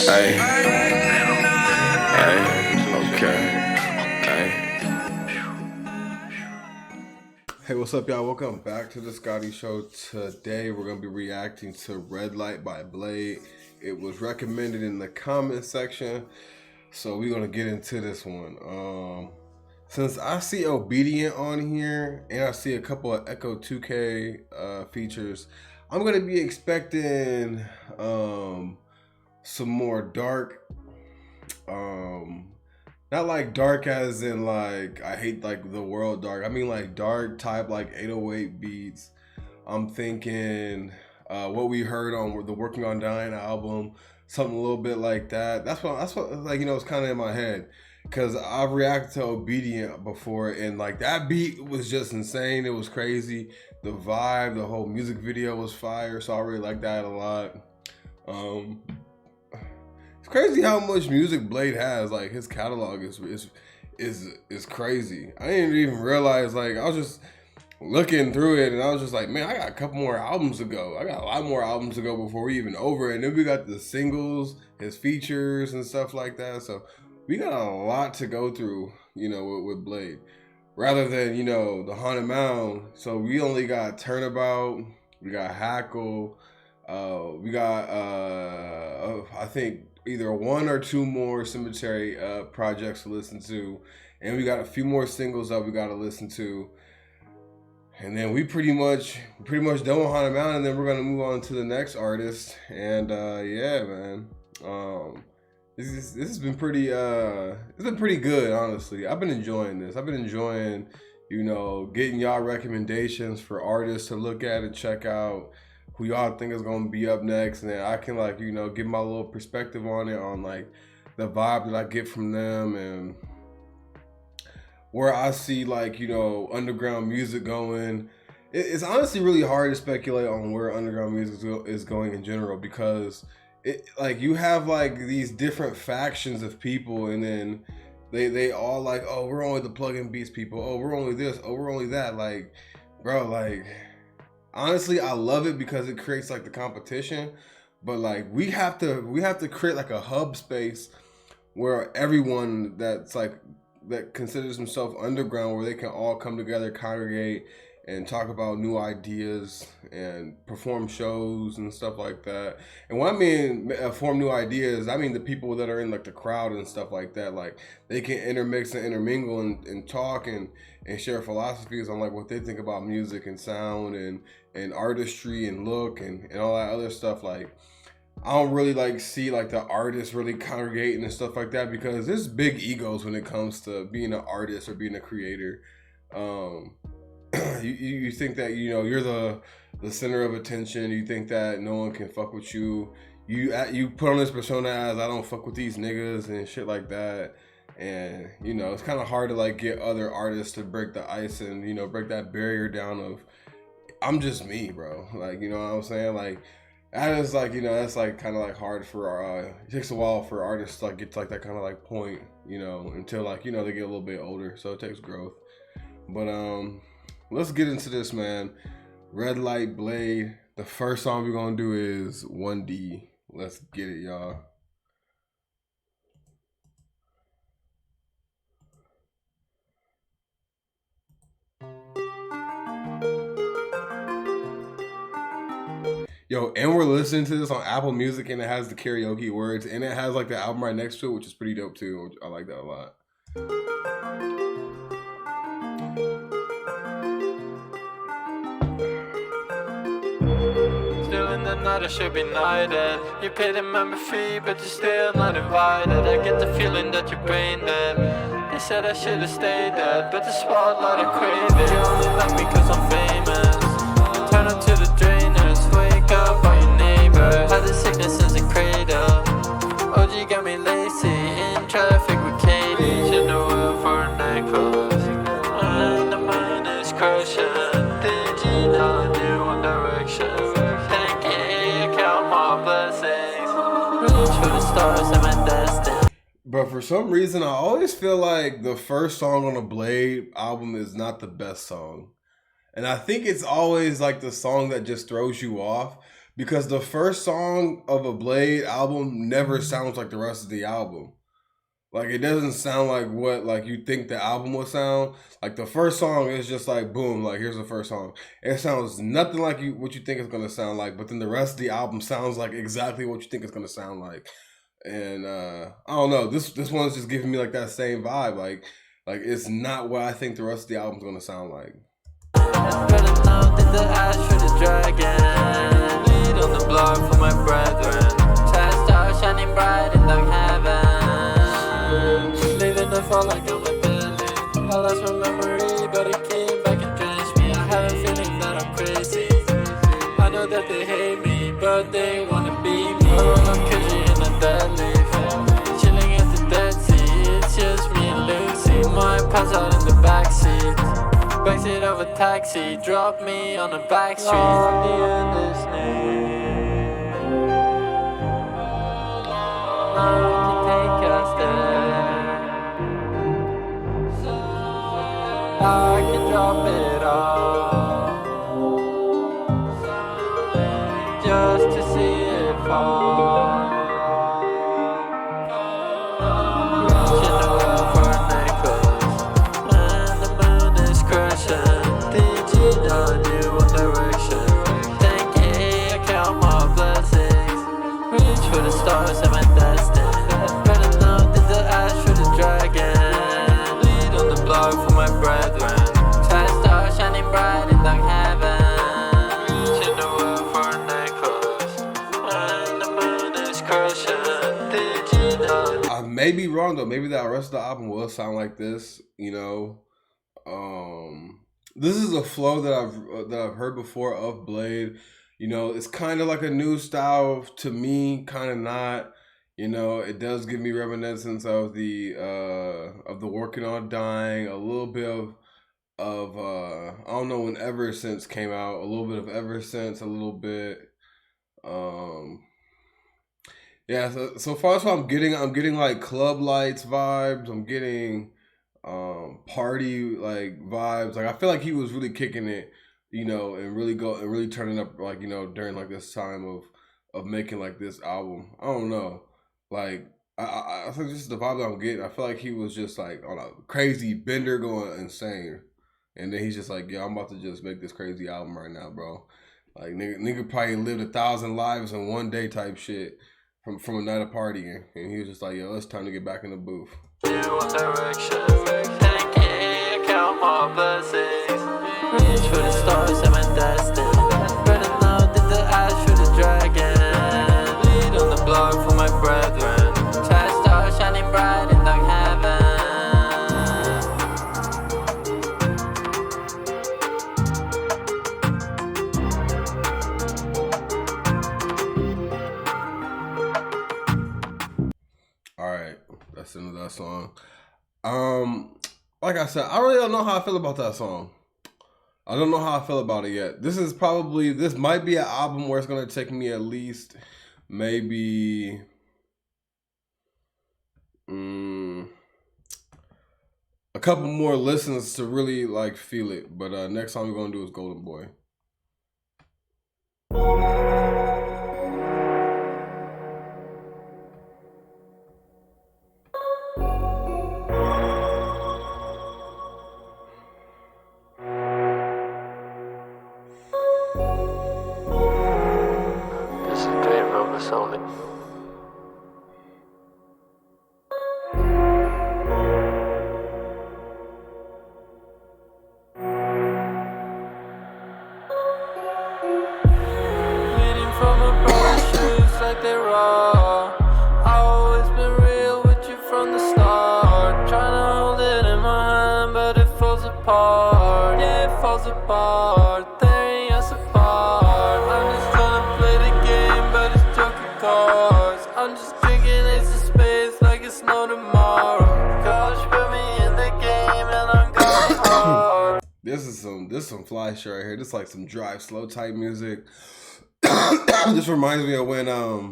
Hey, hey, okay, hey. Hey, what's up, y'all? Welcome back to the Scotty Show. Today, we're going to be reacting to Redlight by Bladee. It was recommended in the comment section, so we're going to get into this one. Since I see Obedient on here, and I see a couple of Echo 2K features, I'm going to be expecting some more dark, not like dark as in like I hate like the world dark. I mean like dark type like 808 beats. I'm thinking what we heard on the Working on Dying album, something a little bit like that. That's what like it's kind of in my head because I've reacted to Obedient before and like that beat was just insane. It was crazy. The vibe, the whole music video was fire, so I really like that a lot. Um, it's crazy how much music Bladee has. Like his catalog is crazy. I didn't even realize. Like I was just looking through it, and I was just like, man, I got a couple more albums to go. I got a lot more albums to go before we even over it. And then we got the singles, his features, and stuff like that. So we got a lot to go through, with Bladee. Rather than the Haunted Mound. So we only got Turnabout. We got Hackle. We got I think either one or two more Cemetery projects to listen to, and we got a few more singles that we got to listen to, and then we pretty much done with Haunted Mountain, and then we're gonna move on to the next artist. And yeah, man, this has been pretty it's been pretty good, honestly. I've been enjoying this. I've been enjoying getting y'all recommendations for artists to look at and check out, who y'all think is gonna be up next, and then I can give my little perspective on it, on like the vibe that I get from them, and where I see underground music going. It's honestly really hard to speculate on where underground music is going in general, because you have these different factions of people, and then they all oh, we're only the plug-in beats people, oh, we're only this, oh, we're only that. Bro, honestly, I love it because it creates the competition, but we have to create a hub space where everyone that considers himself underground, where they can all come together, congregate, and talk about new ideas and perform shows and stuff like that. And when I mean form new ideas, I mean the people that are in the crowd and stuff like that. They can intermix and intermingle and talk and share philosophies on what they think about music and sound and artistry and look and all that other stuff. I don't really see the artists really congregating and stuff like that, because there's big egos when it comes to being an artist or being a creator. You think that you're the center of attention. You think that no one can fuck with you. You put on this persona as, I don't fuck with these niggas and shit like that. And it's kind of hard to get other artists to break the ice and break that barrier down of, I'm just me, bro. You know what I'm saying? That is that's kind of hard for it takes a while for artists to get to that kind of point, until they get a little bit older. So it takes growth. But let's get into this, man. Redlight, Bladee. The first song we're gonna do is 1D. Let's get it, y'all. Yo, and we're listening to this on Apple Music, and it has the karaoke words, and it has the album right next to it, which is pretty dope too. I like that a lot. Still in the night, I should be knighted. You pay the member fee, but you're still not invited. I get the feeling that you're brain dead. They said I should've stayed dead, but the spotlight I crave it. You only like me cause I'm famous. Turn up to the drainers, wake up on your neighbors. Had the sickness as a cradle. OG got me lazy, in traffic with Katie. She know it for a necklace. And the mind is crushing. Did you know do one direction? Thank you, count my blessings. Reach for the stars and my destiny. But for some reason, I always feel like the first song on a Bladee album is not the best song. And I think it's always the song that just throws you off, because the first song of a Blade album never sounds like the rest of the album. Like it doesn't sound like what like you think the album will sound. Like the first song is just like boom, like here's the first song. It sounds nothing like what you think it's gonna sound like, but then the rest of the album sounds like exactly what you think it's gonna sound like. And I don't know, this one's just giving me like that same vibe. Like it's not what I think the rest of the album's gonna sound like. Lead on the block for my brethren. Star shining bright in dark heaven. Leaving the fall like on my belly. I lost my memory, but it came back and drenched me. I have a feeling that I'm crazy. I know that they hate me, but they wanna be me. I'm cushy in a dead leaf, chilling at the Dead Sea. It's just me and Lucy. Might pass out in the backseat. Backseat of a taxi, drop me on a back street. Love the end is near. I can take us there. I can drop it off just to see it fall. Reaching away for a necklace, and the moon is crashing. Did you know you one direction? Thank you, I count my blessings. Reach for the stars and my destiny. Better know that the ash for the dragon. Lead on the block for my brethren. Star shining bright in dark heaven. Reaching the world for a necklace, and the moon is crashing. Did you know? I may be wrong though. Maybe that rest of the album will sound like this. You know, this is a flow that I've heard before of Blade. You know, it's kind of like a new style to me, kind of not. You know, it does give me reminiscence of the Working on Dying, a little bit of I don't know when Ever Since came out, a little bit of Ever Since, a little bit yeah, so far as what I'm getting like Club Lights vibes, I'm getting party like vibes. Like I feel like he was really kicking it, you know, and really turning up like, you know, during like this time of making like this album. I don't know. Like I think this is the vibe that I'm getting. I feel like he was just like on a crazy bender going insane. And then he's just like, yeah, I'm about to just make this crazy album right now, bro. Like nigga probably lived 1,000 lives in one day type shit from a night of partying. And he was just like, yo, it's time to get back in the booth. One direction. Thank you, I count my blessings. Reach for the stars and my destiny. Better know that the ash for the dragon. Lead on the block for my brethren. Star shining bright in dark heaven. All right, that's the end of that song. Like I said, I really don't know how I feel about that song. I don't know how I feel about it yet. This might be an album where it's gonna take me at least maybe a couple more listens to really like feel it. But next song we're gonna do is Golden Boy. This is Dream Rumors only. Bleeding from a brother's shoes like they're raw. I've always been real with you from the start. Trying to hold it in my hand, but it falls apart. Yeah, it falls apart. Tearing us apart. I'm just trying to play the game, but it's joking cards. I'm just drinking Ace of Spades like it's no tomorrow. Coach put me in the game and I'm going hard. This is some fly shit right here. This is like some drive slow type music. This reminds me of when I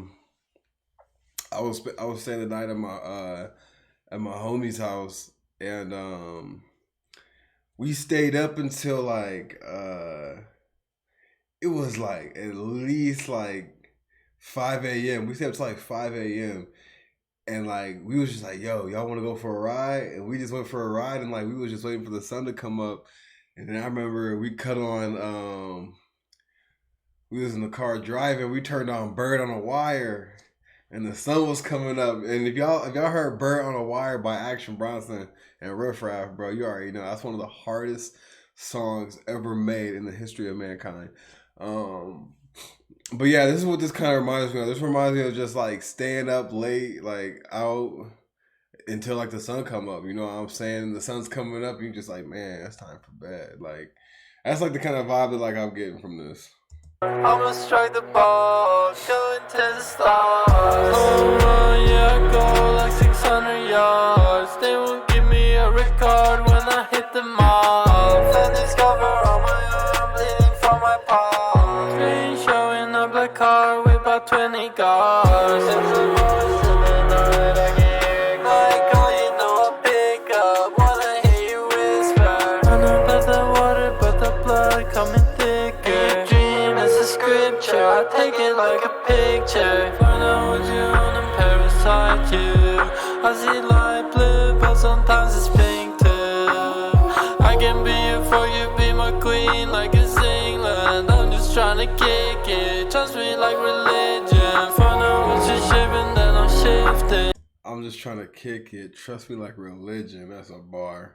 was staying the night at my homie's house, and we stayed up until like it was like at least like 5 a.m. We stayed up till like 5 a.m. And like we was just like, yo, y'all want to go for a ride? And we just went for a ride, and like we was just waiting for the sun to come up. And then I remember we cut on we was in the car driving, we turned on Bird on a Wire, and the sun was coming up. And if y'all heard Bird on a Wire by Action Bronson and Riff Raff, bro, you already know that's one of the hardest songs ever made in the history of mankind. Um but yeah, this is what this kind of reminds me of. This reminds me of just like staying up late, like out until like the sun come up. You know what I'm saying? The sun's coming up, you just like, man, it's time for bed. Like that's like the kind of vibe that like I'm getting from this. I'ma strike the ball, go into the stars. Home run, yeah, I go like 600 yards. They won't give me a record when I hit the mark. Then discover on my arm, bleeding from my palm. Screen showing a black car with about 20 cars. There's a voice in the night, I can hear like, oh, you know I pick up, wanna hear you whisper. Running past the water, but the blood coming thicker. Scripture, I take it like a picture. Find out what you own and parasite you. I see light blue, but sometimes it's pink too. I can be here for you, be my queen like it's England. I'm just trying to kick it, trust me like religion. Find out what you're shaping, then I'm shifting. I'm just trying to kick it, trust me like religion. That's a bar.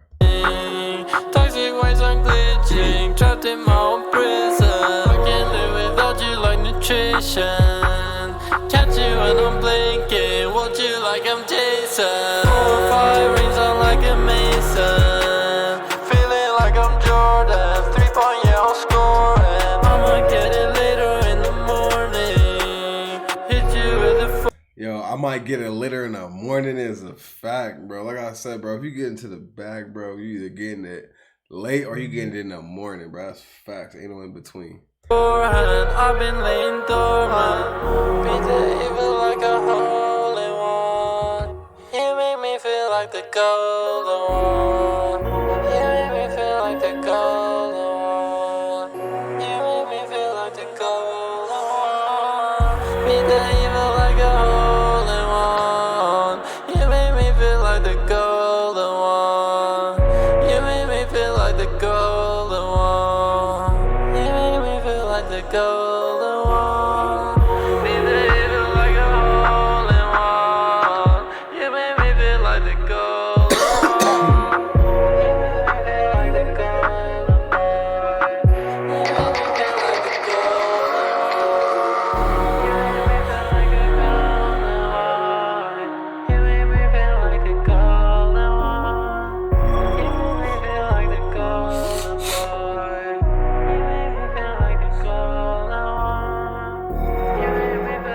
Toxic ways I'm glitching, trapped in my own prison. I can't live without you like nutrition. Catch you when I'm blinking, want you like I'm Jason. 4-5 rings on like a Mason. Feeling like I'm Jordan, 3-point, yeah, I'm scoring. I'ma get it later in the morning. Hit you with the Yo, I might get it later in the morning is a fact, bro. Like I said, bro, if you get into the bag, bro, you either getting it late or you getting it in the morning, bro. That's facts. Ain't no in between. I've been laying dormant. Beat the evil like a hole in one. You make me feel like the golden one. You make me feel like the golden one. You make me feel like the golden one. Beat the evil like a hole in one. You make me feel like the golden one. You make me feel like the golden one. You make me feel like the golden one. Be the evil like a hole in one. You make me feel like the golden one. You make me feel like the golden boy. You make me feel like the golden one. You make me feel like the golden one. You make me feel like the golden boy. You make me feel like the golden one. You make me feel like the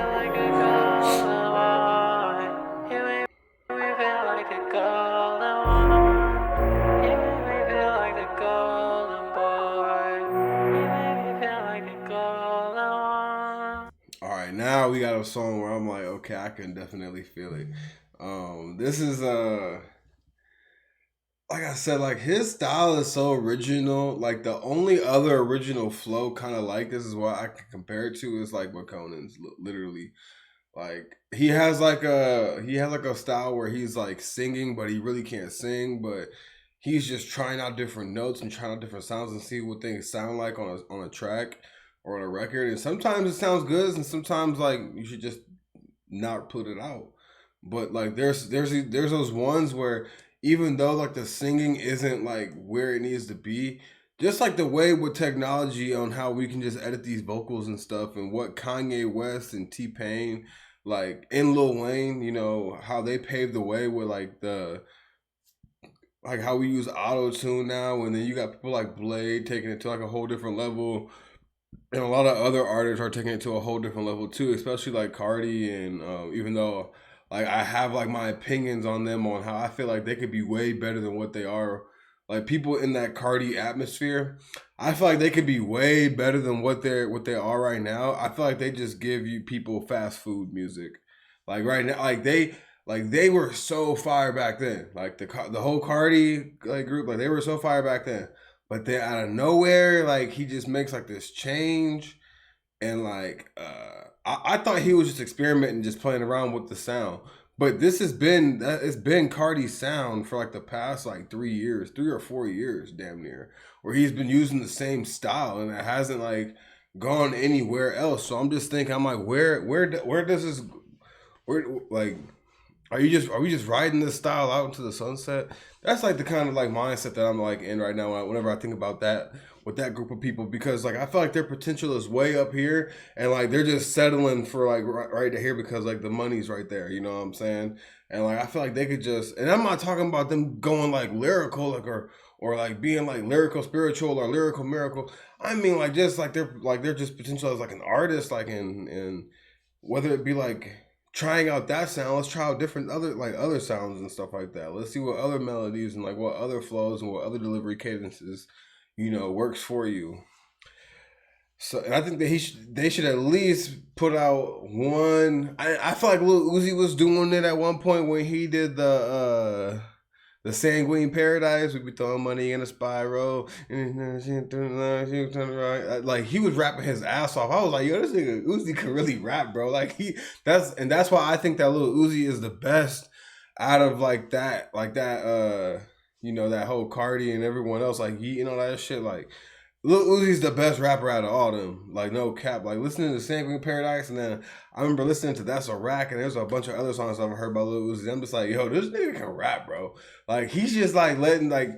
golden boy. You make me feel like the golden one. You make me feel like the golden boy. You make me feel like the golden one. All right, now we got a song where I'm like, okay, I can definitely feel it. This is like I said, like his style is so original. Like the only other original flow kind of like this is what I can compare it to is like what Conan's literally. Like he has like a style where he's like singing, but he really can't sing, but he's just trying out different notes and trying out different sounds and see what things sound like on a track or on a record. And sometimes it sounds good, and sometimes like you should just not put it out. But like there's those ones where even though like the singing isn't like where it needs to be, just like the way with technology on how we can just edit these vocals and stuff, and what Kanye West and T-Pain like and Lil Wayne, you know, how they paved the way with like how we use auto-tune now, and then you got people like Bladee taking it to like a whole different level. And a lot of other artists are taking it to a whole different level too, especially like Cardi. And even though like I have like my opinions on them on how I feel like they could be way better than what they are, like people in that Cardi atmosphere, I feel like they could be way better than what they are right now. I feel like they just give you people fast food music, like right now, like they were so fire back then, like the whole Cardi like group, like they were so fire back then. but then out of nowhere, like he just makes like this change, and like I thought he was just experimenting, just playing around with the sound. But this has been it's been Cardi's sound for like the past like 3 or 4 years, damn near, where he's been using the same style, and it hasn't like gone anywhere else. So I'm just thinking, I'm like, where does this, where like, are we just riding this style out into the sunset? That's like the kind of like mindset that I'm like in right now whenever I think about that with that group of people, because like I feel like their potential is way up here, and like they're just settling for like right here because like the money's right there, you know what I'm saying? And like I feel like they could just, and I'm not talking about them going like lyrical, like or like being like lyrical spiritual or lyrical miracle. I mean like just like they're just potential as like an artist, like in whether it be like trying out that sound, let's try out different other sounds and stuff like that. Let's see what other melodies and like what other flows and what other delivery cadences, you know, works for you. So, and I think that they should at least put out one. I feel like Lil Uzi was doing it at one point when he did the Sanguine Paradise. We be throwing money in a spiral. Like he was rapping his ass off. I was like, yo, this nigga Uzi can really rap, bro. Like that's why I think that Lil Uzi is the best out of like that, you know, that whole Cardi and everyone else, like he, you know, that shit. Like Lil Uzi's the best rapper out of all them. Like no cap. Like listening to Sanguine Paradise, and then I remember listening to That's a Rack, and there's a bunch of other songs I've heard by Lil Uzi. I'm just like, yo, this nigga can rap, bro. Like he's just like letting like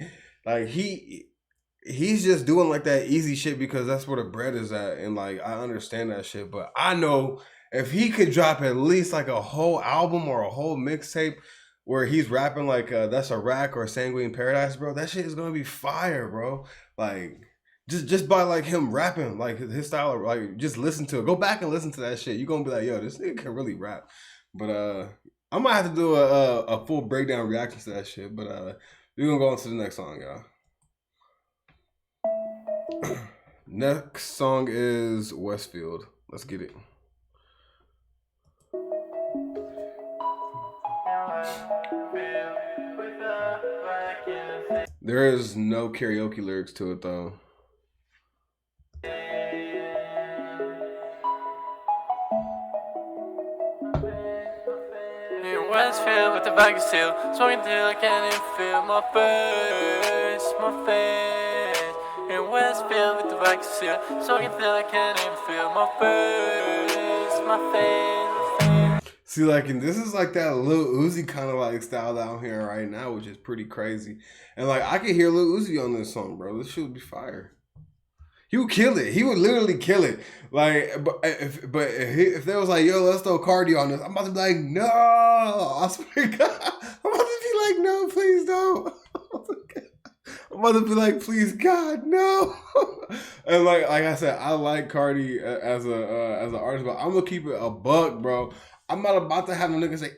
he's just doing like that easy shit because that's where the bread is at, and like I understand that shit. But I know if he could drop at least like a whole album or a whole mixtape where he's rapping like That's a Rack or Sanguine Paradise, bro, that shit is gonna be fire, bro. Like just by like him rapping, like his style, like just listen to it. Go back and listen to that shit. You're gonna be like, yo, this nigga can really rap. But I might have to do a full breakdown reaction to that shit. But we're gonna go on to the next song, y'all. Next song is Westfield. Let's get it. There is no karaoke lyrics to it though. In Westfield with the bag of steel, smoking till I can't even feel my face. In Westfield with the bag of steel, smoking till I can't even feel my face. See, like, and this is like that Lil Uzi kind of like style down here right now, which is pretty crazy. And like, I could hear Lil Uzi on this song, bro. This shit would be fire. He would kill it. He would literally kill it. Like, but if there was like, yo, let's throw Cardi on this, I'm about to be like, no. I swear to God, I'm about to be like, no, please don't. I'm about to be like, please God, no. And like I said, I like Cardi as an artist, but I'm gonna keep it a buck, bro. I'm not about to have a nigga say,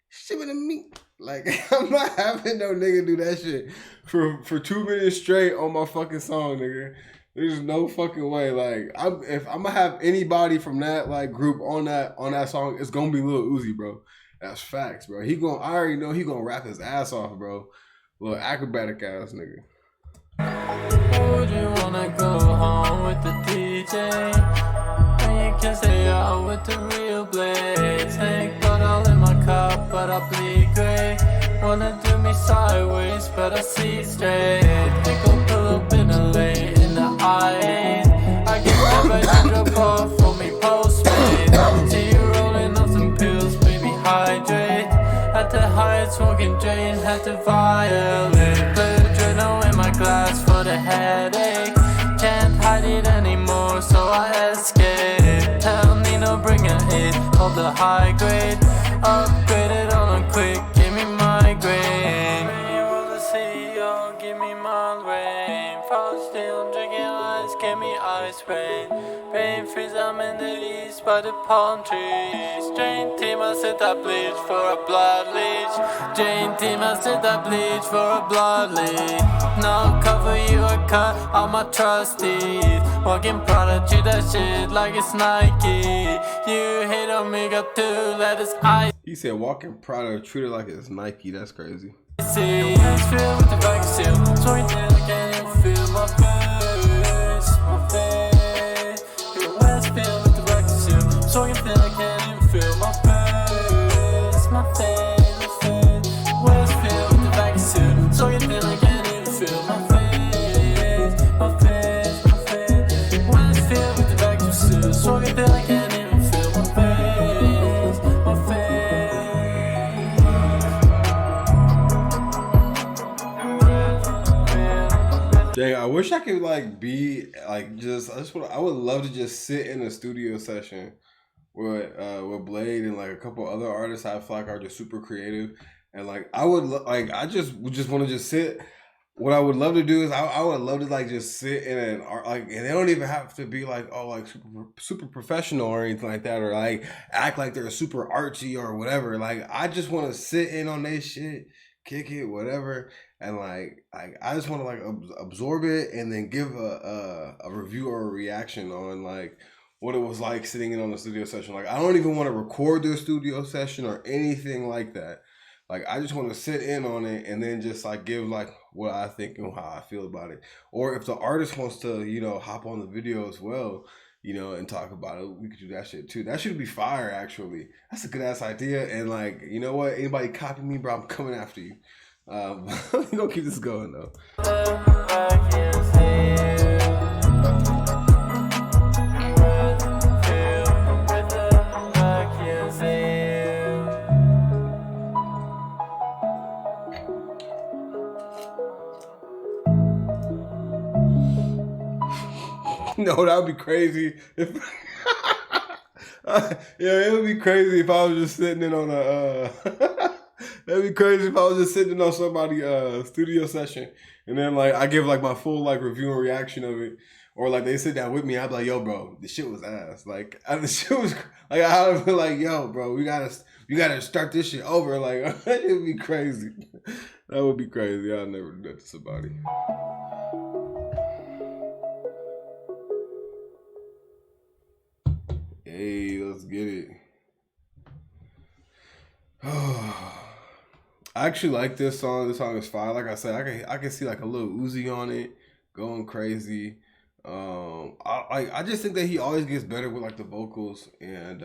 ship it to me. Like, I'm not having no nigga do that shit for 2 minutes straight on my fucking song, nigga. There's no fucking way. Like, if I'm gonna have anybody from that like group on that song, it's gonna be Lil Uzi, bro. That's facts, bro. I already know he gonna rap his ass off, bro. Little acrobatic ass nigga. Would you wanna go home with the DJ? And you can stay out with the real blades. Ain't got all in my cup, but I bleed grey. Wanna do me sideways, but I see straight. They gon' pull up in a lane in the I-8. I get never you drop off for me postmate. See you rolling on some pills, baby, hydrate. Had to hide, smoking drain, had to violate. Blue journal in my glass for the headache. Can't hide it anymore, so I escape. Tell Nino bring an 8, hold the high grade. Upgraded on a quick, give me migraine. You wanna see, yo, give me migraine. Fall still, drinking ice, give me ice rain. Rain freeze, I'm in the east by the palm trees. Drain team, I set that bleach for a blood leech. Drain team, I set that bleach for a blood leech. Now cover you a cut on my trusties. Walking product, treat that shit like it's Nike. You hate on me, got 2 letters I. He said walking product, treat it like it's Nike. That's crazy. See, it's filled with the bag of steel. So you feel I can't even feel my face, my face. You're in Westfield with the records here. So you feel I can't even feel my face, my face, my face. Westfield with the records here. So you feel I can't even feel my face, my face, my face. Westfield with the records here. So you feel I can't even feel my face, my face. Dang, I wish I could like be like I would love to just sit in a studio session with Bladee and like a couple other artists I feel like are just super creative, and like I just want to just sit. What I would love to do is I would love to like just sit in an art, like, and they don't even have to be like, oh, like super professional or anything like that, or like act like they're super artsy or whatever. Like I just want to sit in on their shit, kick it, whatever, and like I just want to like absorb it and then give a review or a reaction on like what it was like sitting in on the studio session. Like I don't even want to record their studio session or anything like that. Like I just want to sit in on it and then just like give like what I think and how I feel about it. Or if the artist wants to, you know, hop on the video as well, you know, and talk about it, we could do that shit too. That should be fire, actually. That's a good ass idea. And like, you know what? Anybody copy me, bro? I'm coming after you. We're gonna keep this going though. No, that would be crazy if yeah, it would be crazy if I was just sitting in on a that'd be crazy if I was just sitting in on somebody's studio session and then like I give like my full like review and reaction of it, or like they sit down with me, I'd be like, yo bro, the shit was ass. Like the shit was like I would be like, yo bro, you gotta start this shit over. Like it would be crazy. That would be crazy. I'll never do that to somebody. Hey, let's get it. I actually like this song. This song is fire. Like I said, I can see like a little Uzi on it, going crazy. I just think that he always gets better with like the vocals, and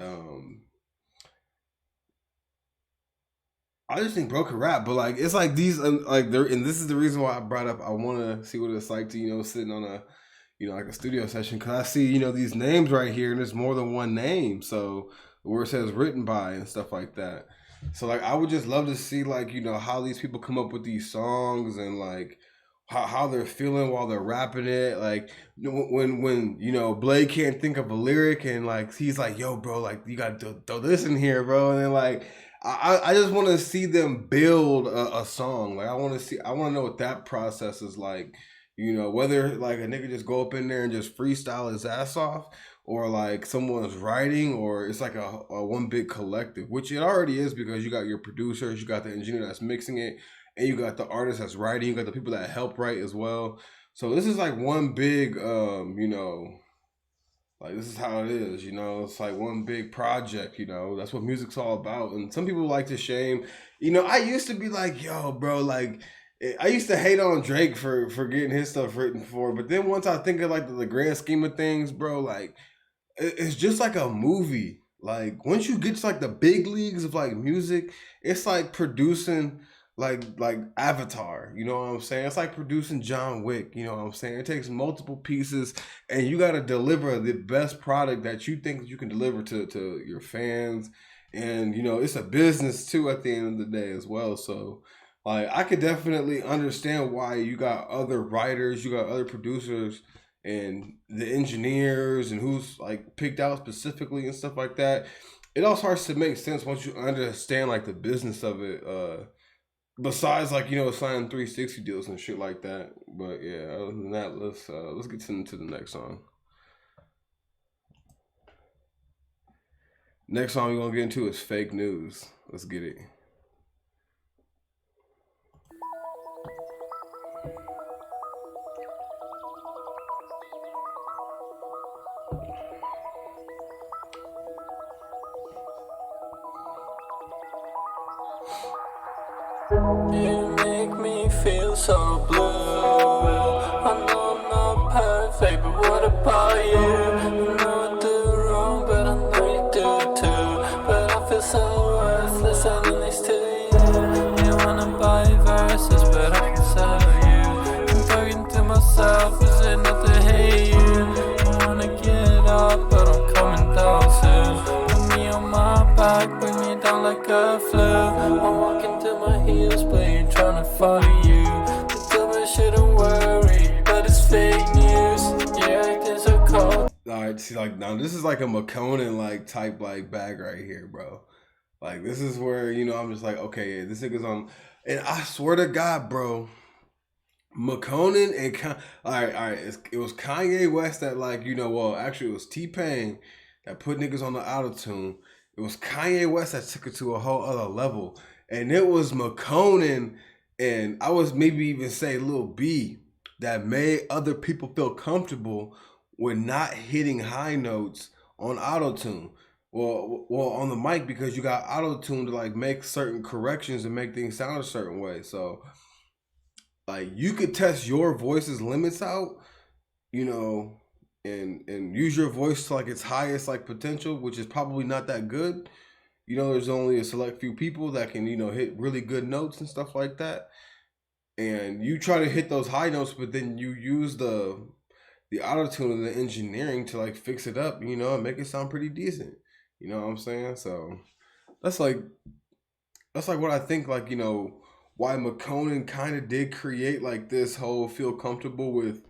I just think bro can rap. But like it's like these like there, and this is the reason why I brought up. I want to see what it's like to, you know, sitting on a, you know, like a studio session, because I see, you know, these names right here and there's more than one name, so where it says written by and stuff like that. So like I would just love to see like, you know, how these people come up with these songs and like how they're feeling while they're rapping it. Like when you know Bladee can't think of a lyric and like he's like, yo bro, like you gotta throw this in here bro, and then like I just want to see them build a song. Like I want to know what that process is like. You know, whether like a nigga just go up in there and just freestyle his ass off, or like someone's writing, or it's like a one big collective, which it already is, because you got your producers, you got the engineer that's mixing it, and you got the artist that's writing, you got the people that help write as well. So this is like one big, you know, like this is how it is, you know, it's like one big project, you know, that's what music's all about. And some people like to shame, you know, I used to be like, yo, bro, like, I used to hate on Drake for getting his stuff written for, but then once I think of like the grand scheme of things, bro, like it's just like a movie. Like once you get to like the big leagues of like music, it's like producing like Avatar, you know what I'm saying? It's like producing John Wick, you know what I'm saying? It takes multiple pieces and you got to deliver the best product that you think you can deliver to your fans. And you know, it's a business too at the end of the day as well. So like I could definitely understand why you got other writers, you got other producers and the engineers and who's like picked out specifically and stuff like that. It all starts to make sense once you understand like the business of it. Besides like, you know, signing 360 deals and shit like that. But yeah, other than that, let's get into the next song. Next song we're gonna get into is Fake News. Let's get it. You make me feel so blue. what about you? You know I do wrong, but I know you do too. But I feel so worthless standing next to you. You wanna buy verses, but I can sell you. I'm talking to myself, is it not to hate you? I wanna get up, but I'm coming down soon. Put me on my back, bring me down like a flu. I'm walking to my heels, but you're trying to follow you. You tell me I shouldn't worry, but it's fake news. You're acting so cold. Alright, see, like, now this is like a McConan like type like bag right here, bro. Like, this is where, you know, I'm just like, okay, yeah, this nigga's on. And I swear to God, bro, McConan and all right, it was Kanye West that, like, you know, well, actually it was T-Pain that put niggas on the autotune. It was Kanye West that took it to a whole other level, and it was McConan and I was maybe even say Lil B that made other people feel comfortable with not hitting high notes on autotune. Well, on the mic, because you got autotune to like make certain corrections and make things sound a certain way. So like you could test your voice's limits out, you know, and use your voice to like its highest like potential, which is probably not that good. You know, there's only a select few people that can, you know, hit really good notes and stuff like that. And you try to hit those high notes, but then you use the autotune and the engineering to like fix it up, you know, and make it sound pretty decent. You know what I'm saying? So that's like what I think, like, you know, why McConan kind of did create like this whole feel comfortable with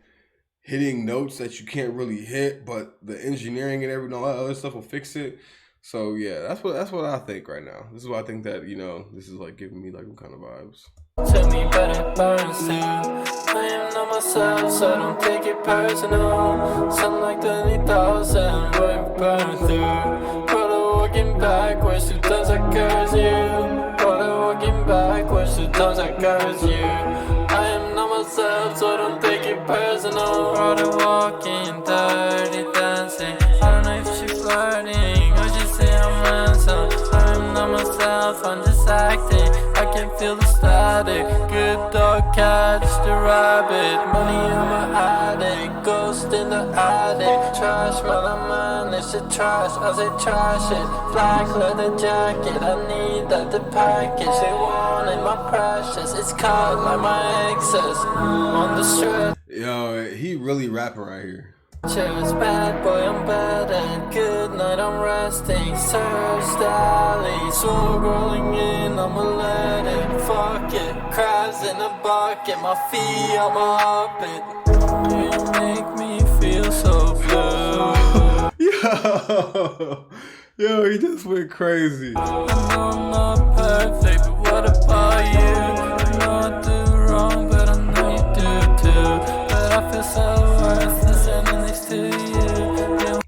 hitting notes that you can't really hit, but the engineering and all that other stuff will fix it. So yeah, that's what I think right now. This is what I think that, you know, this is like giving me like some kind of vibes. Tell me but it burns too. I am not myself, so don't take it personal. Something like 20,000 we're burned through. Brother walking backwards, 2 times I curse you. Brother walking backwards, 2 times I curse you. I am not myself, so don't take it personal. Brother walking dirty, dancing. I don't know if she flirting or just say I'm handsome. I am not myself, I'm just acting. I can feel the static. Good dog catch the rabbit. Money I'm an addict. Ghost in the attic. Trash while I manage the trash as I trash it. Black leather jacket. I need that the package. They wanted my precious. It's caught like my excess. On the stretch. Yo, he really rapping right here. Cheers, bad boy, I'm bad at good night, I'm resting. Search the alley, smoke rolling in, I'ma let it. Fuck it, crabs in a bucket, my feet, I'ma up it. You make me feel so blue. Yo, he just went crazy. I know I'm not perfect, but what about you? I know I do wrong, but I know you do too. But I feel so worthless standing next to you.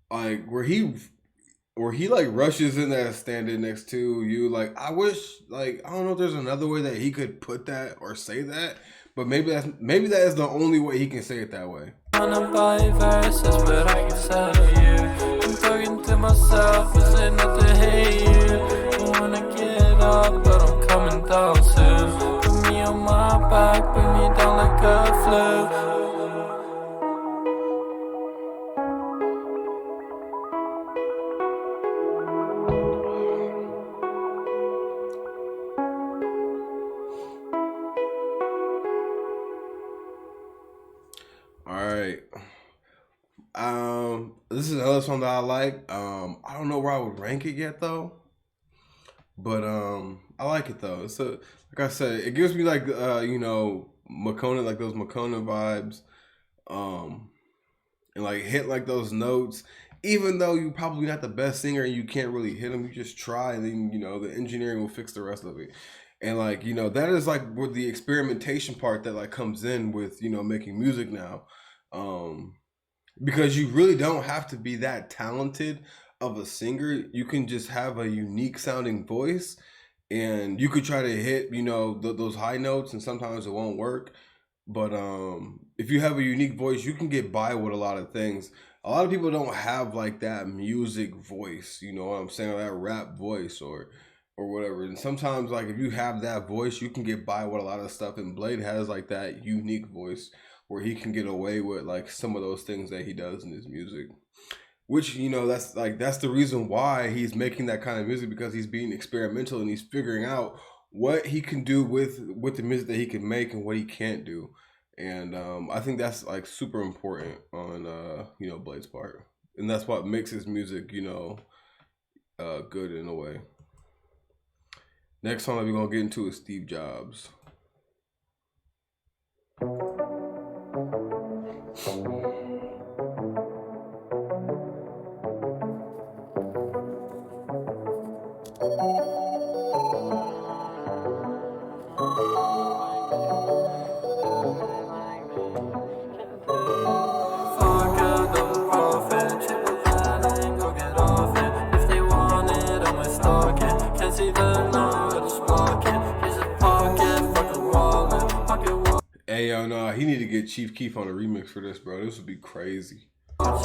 Like where he like rushes in there standing next to you. Like I wish, like I don't know if there's another way that he could put that or say that, but maybe that is the only way he can say it that way. I wanna buy verses, but I can sell you. I'm talking to myself, is it not to hate you? I wanna get up, but I'm coming down soon. Put me on my back, bring me down like a flu. Alright. This is another song that I like. I don't know where I would rank it yet though. But I like it though. It's like I said, it gives me like you know, McConan, like those McConan vibes. And like hit like those notes. Even though you're probably not the best singer and you can't really hit them, you just try and then, you know, the engineering will fix the rest of it. And like, you know, that is like where the experimentation part that like comes in with, you know, making music now. Because you really don't have to be that talented of a singer. You can just have a unique sounding voice and you could try to hit, you know, those high notes and sometimes it won't work. But if you have a unique voice, you can get by with a lot of things. A lot of people don't have like that music voice, you know what I'm saying, or that rap voice or whatever. And sometimes like if you have that voice, you can get by with a lot of stuff. And Bladee has like that unique voice. where he can get away with like some of those things that he does in his music. Which, you know, that's the reason why he's making that kind of music, because he's being experimental and he's figuring out what he can do with the music that he can make and what he can't do. And I think that's like super important on you know, Blade's part. And that's what makes his music, you know, good in a way. Next song that we're gonna get into is Steve Jobs. Hey, yo, no, he need to get Chief Keef on a remix for this, bro. This would be crazy. Drop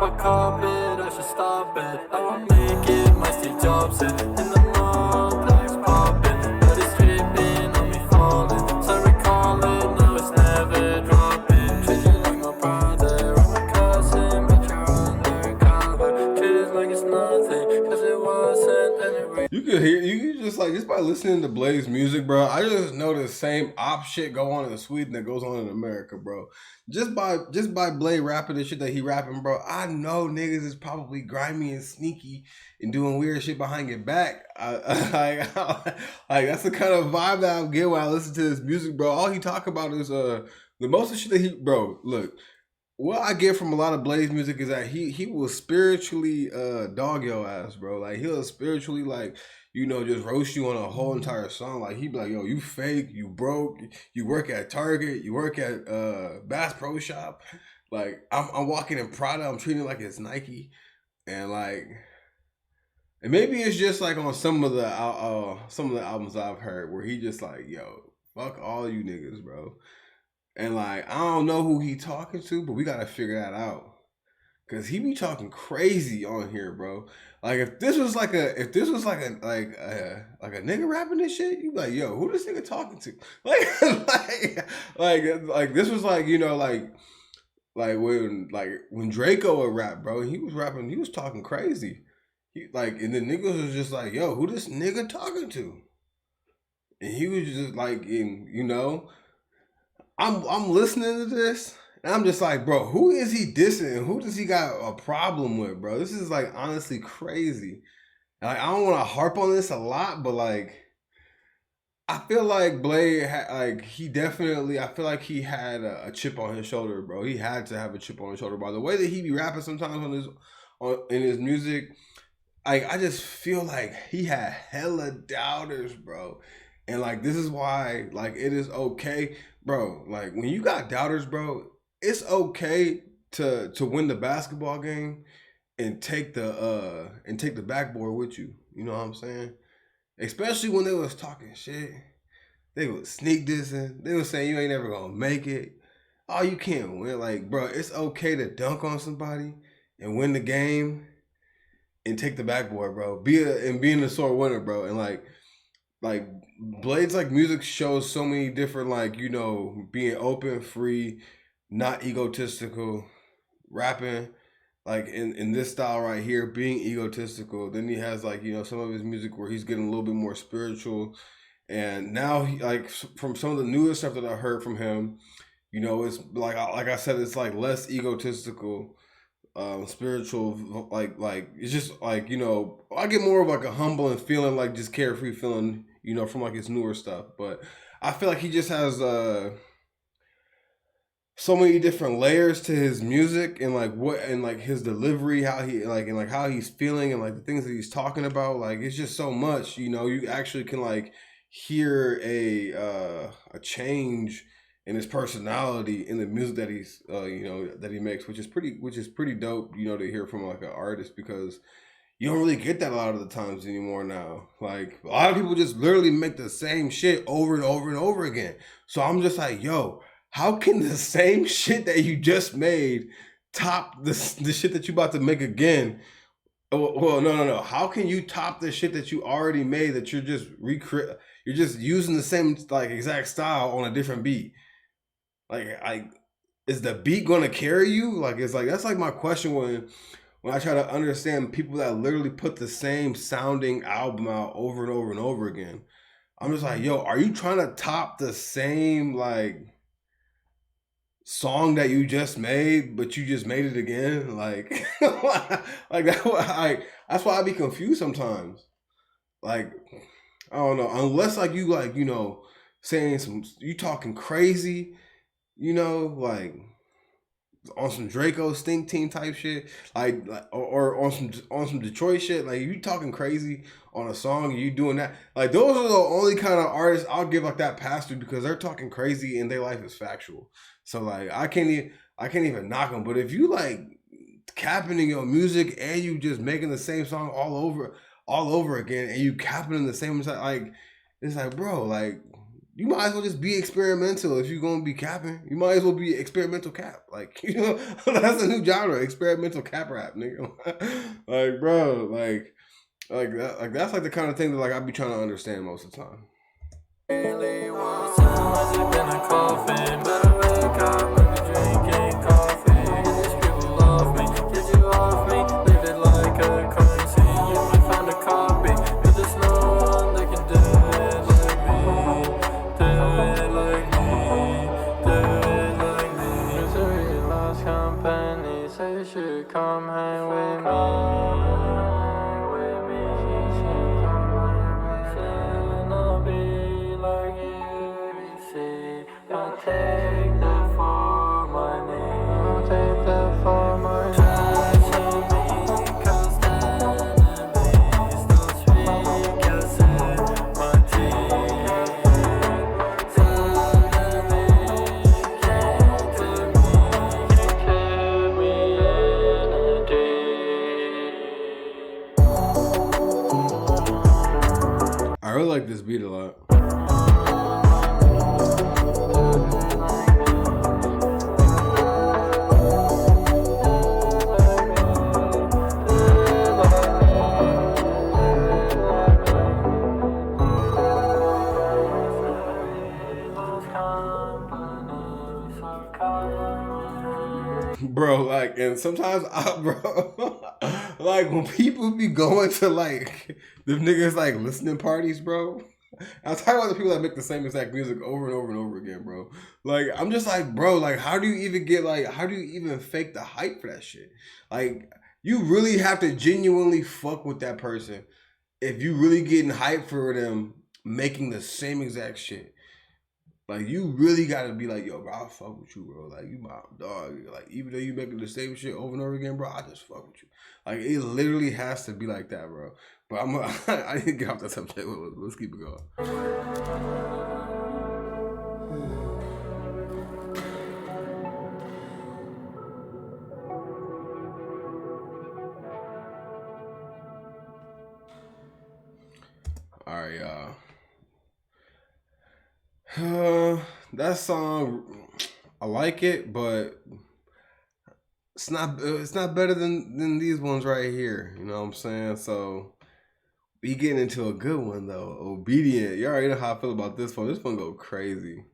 a carpet, I should stop it. I won't make it, my Steve Jobs in the mouth, legs popping, but it's tripping on me falling. So recall it, now it's never dropping. Treat you like my brother, I'm a cousin, but you're undercover. Treat it like it's nothing, cause it wasn't, and it really. You could hear, you could just like, just by listening to Blade's music, bro, I just know the same op shit go on in Sweden that goes on in America, bro. Just by Blade rapping the shit that he rapping, bro, I know niggas is probably grimy and sneaky and doing weird shit behind your back. Like that's the kind of vibe that I get when I listen to this music, bro. All he talk about is the most of shit that he, bro. Look, what I get from a lot of Blade's music is that he will spiritually dog your ass, bro. Like he'll spiritually like, you know, just roast you on a whole entire song. Like he be like, yo, you fake, you broke, you work at Target, you work at Bass Pro Shop. Like I'm walking in Prada, I'm treating it like it's Nike, and like, and maybe it's just like on some of the albums I've heard where he just like, yo, fuck all you niggas, bro. And like, I don't know who he talking to, but we gotta figure that out. Cause he be talking crazy on here, bro. Like if this was like a nigga rapping this shit, you be like, yo, who this nigga talking to? Like this was like, you know, like when Draco would rap, bro, he was rapping, he was talking crazy. And the niggas was just like, yo, who this nigga talking to? And he was just like, you know, I'm listening to this. And I'm just like, bro, who is he dissing? Who does he got a problem with, bro? This is like honestly crazy. Like I don't want to harp on this a lot, but like I feel like Blade I feel like he had a chip on his shoulder, bro. He had to have a chip on his shoulder, by the way that he be rapping sometimes in his music. I just feel like he had hella doubters, bro. And like this is why like it is okay, bro. Like when you got doubters, bro, it's okay to win the basketball game and take the backboard with you. You know what I'm saying? Especially when they was talking shit. They was sneak dissing. They was saying you ain't never gonna make it. Oh, you can't win. Like, bro, it's okay to dunk on somebody and win the game and take the backboard, bro. Being a sore winner, bro. And like Blade's like music shows so many different, like, you know, being open, free, not egotistical, rapping like in this style right here, being egotistical. Then he has like, you know, some of his music where he's getting a little bit more spiritual. And now he, like, from some of the newest stuff that I heard from him, you know, it's like I said, it's like less egotistical, spiritual, like it's just like, you know, I get more of like a humble and feeling like just carefree feeling, you know, from like his newer stuff. But I feel like he just has so many different layers to his music and like his delivery, how he like, and like how he's feeling and like the things that he's talking about. Like it's just so much, you know, you actually can like hear a change in his personality in the music that he's you know, that he makes, which is pretty dope, you know, to hear from like an artist, because you don't really get that a lot of the times anymore now. Like a lot of people just literally make the same shit over and over and over again. So I'm just like, yo, how can the same shit that you just made top the shit that you about to make again? Well, no. How can you top the shit that you already made that you're You're just using the same like exact style on a different beat. Like is the beat gonna carry you? Like it's like that's like my question when I try to understand people that literally put the same sounding album out over and over and over again. I'm just like, yo, are you trying to top the same like song that you just made, but you just made it again? Like, like that's why I be confused sometimes. Like, I don't know, unless like you like saying you talking crazy, like on some Draco Stink Team type shit, like or on some Detroit shit. Like if you talking crazy on a song and you doing that, like those are the only kind of artists I'll give like that pass to because they're talking crazy and their life is factual. So like I can't even knock them. But if you like capping in your music and you just making the same song all over again and you capping in the same like it's like bro, like you might as well just be experimental if you're gonna be capping. You might as well be experimental cap. Like, that's a new genre, experimental cap rap, nigga. Like, bro, like that's like the kind of thing that like I be trying to understand most of the time. Really want someone in a coffin, but I wake up and be drinking coffee. These people love me, get you off me, live it like a currency. You might find a copy, but there's no one that can do it like me. Do it like me, do it like me. Misery loves company, say you should come hang with me. Take that for my name. Take that for my name. Show me, cause then please don't speak. I said my teeth. Suddenly came to me. You kept me in a dream. I really like this beat a lot. Bro, like, and sometimes bro, like when people be going to like the niggas like listening parties, bro. I'm talking about the people that make the same exact music over and over and over again, bro. Like, I'm just like, bro, like, how do you even fake the hype for that shit? Like, you really have to genuinely fuck with that person if you really getting hype for them making the same exact shit. Like, you really gotta be like, yo, bro, I fuck with you, bro. Like, you my dog. Like, even though you making the same shit over and over again, bro, I just fuck with you. Like, it literally has to be like that, bro. But I need to get off that subject. Let's keep it going. All right, y'all. That song, I like it, but it's not better than these ones right here. You know what I'm saying? So we getting into a good one though. Obedient. You already know how I feel about this one. This one go crazy.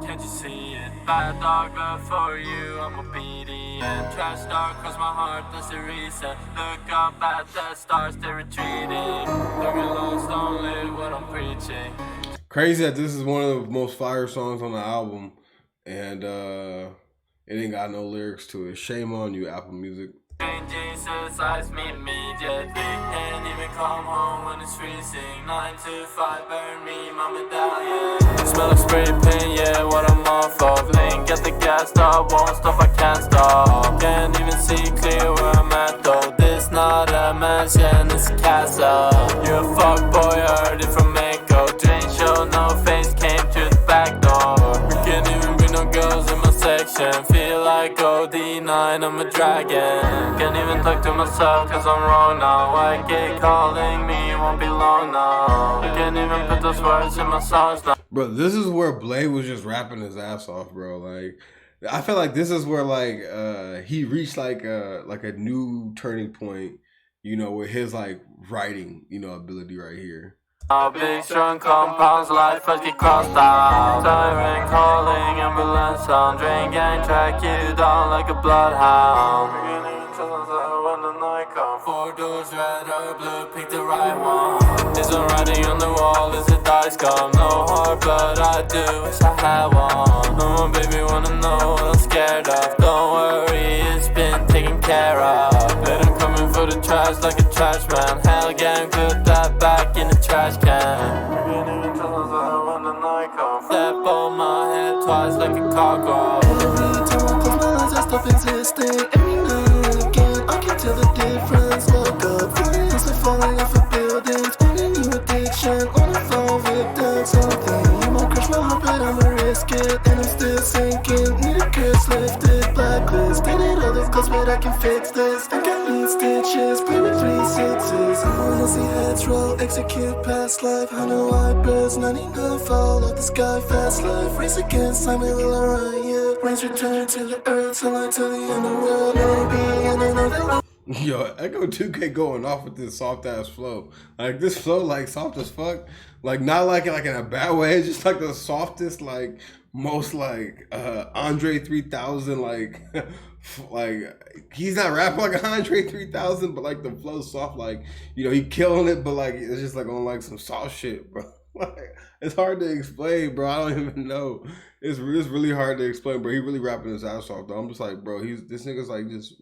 Can't you see it? Bad dog, but for you I'm obedient. Trash dog, cause my heart does the reset. Look up at the stars, they're retreating. Don't get lost, don't live what I'm preaching. Crazy that this is one of the most fire songs on the album, and it ain't got no lyrics to it. Shame on you, Apple Music. Jesus eyes me immediately. Can't even come home when it's freezing. 9 to 5, burn me my medallion. Smell of spray paint, yeah, what I'm off of. Link at the gas stop, won't stop, I can't stop. Can't even see clear where I'm at though. This not a mansion, it's a castle. You a fuckboy, I heard it from Echo. Drain show, no face, came to the back door. We can't even be no girls in my section. Feel like OD9, I'm a dragon. Can't even talk to myself cause I'm wrong now. Why keep calling me, won't be long now. I can't even put those words in my songs now. Bro, this is where Bladee was just rapping his ass off, bro. Like, I feel like this is where like he reached like a new turning point you know, with his like writing, you know, ability right here. Big strong compounds, life must get crossed out. Siren calling, ambulance sound. Drain gang track you down like a bloodhound. When the night comes, 4 doors, red or blue, pick the right one. Is there writing on the wall? Is it dice gum? No heart, but I do wish I had one. Oh, baby, wanna know what I'm scared of? Don't worry, it's been taken care of. Let him come in for the trash like a trash man. Hell gang, put that back in the trash can. Step on my head twice like a cockroach. Every time I close my eyes, I stop existing. Every now and again, I can tell the difference. Look up, feelings are falling off of buildings. On a new addiction, on a fall victim. Something you might crush my heart, but I'ma risk it. And I'm still sinking, need a curse lifted. Blacklist, dated others close, but I can fix this. Think I need stitches, play with 3 6s. I wanna see heads roll, execute past life. 100 white birds, 99 fall off the sky. Fast life, race against time, it will riot. Rains return to the earth, sunlight to the underworld. Maybe in another. Yo, Echo 2K going off with this soft ass flow. Like this flow, like soft as fuck. Like not like in a bad way. It's just like the softest, like most like Andre 3000. Like like he's not rapping like Andre 3000, but like the flow's soft. Like you know he killing it, but like it's just like on like some soft shit, bro. Like it's hard to explain, bro. I don't even know. It's really hard to explain, bro. He really rapping his ass off though. I'm just like, bro. This nigga's like just.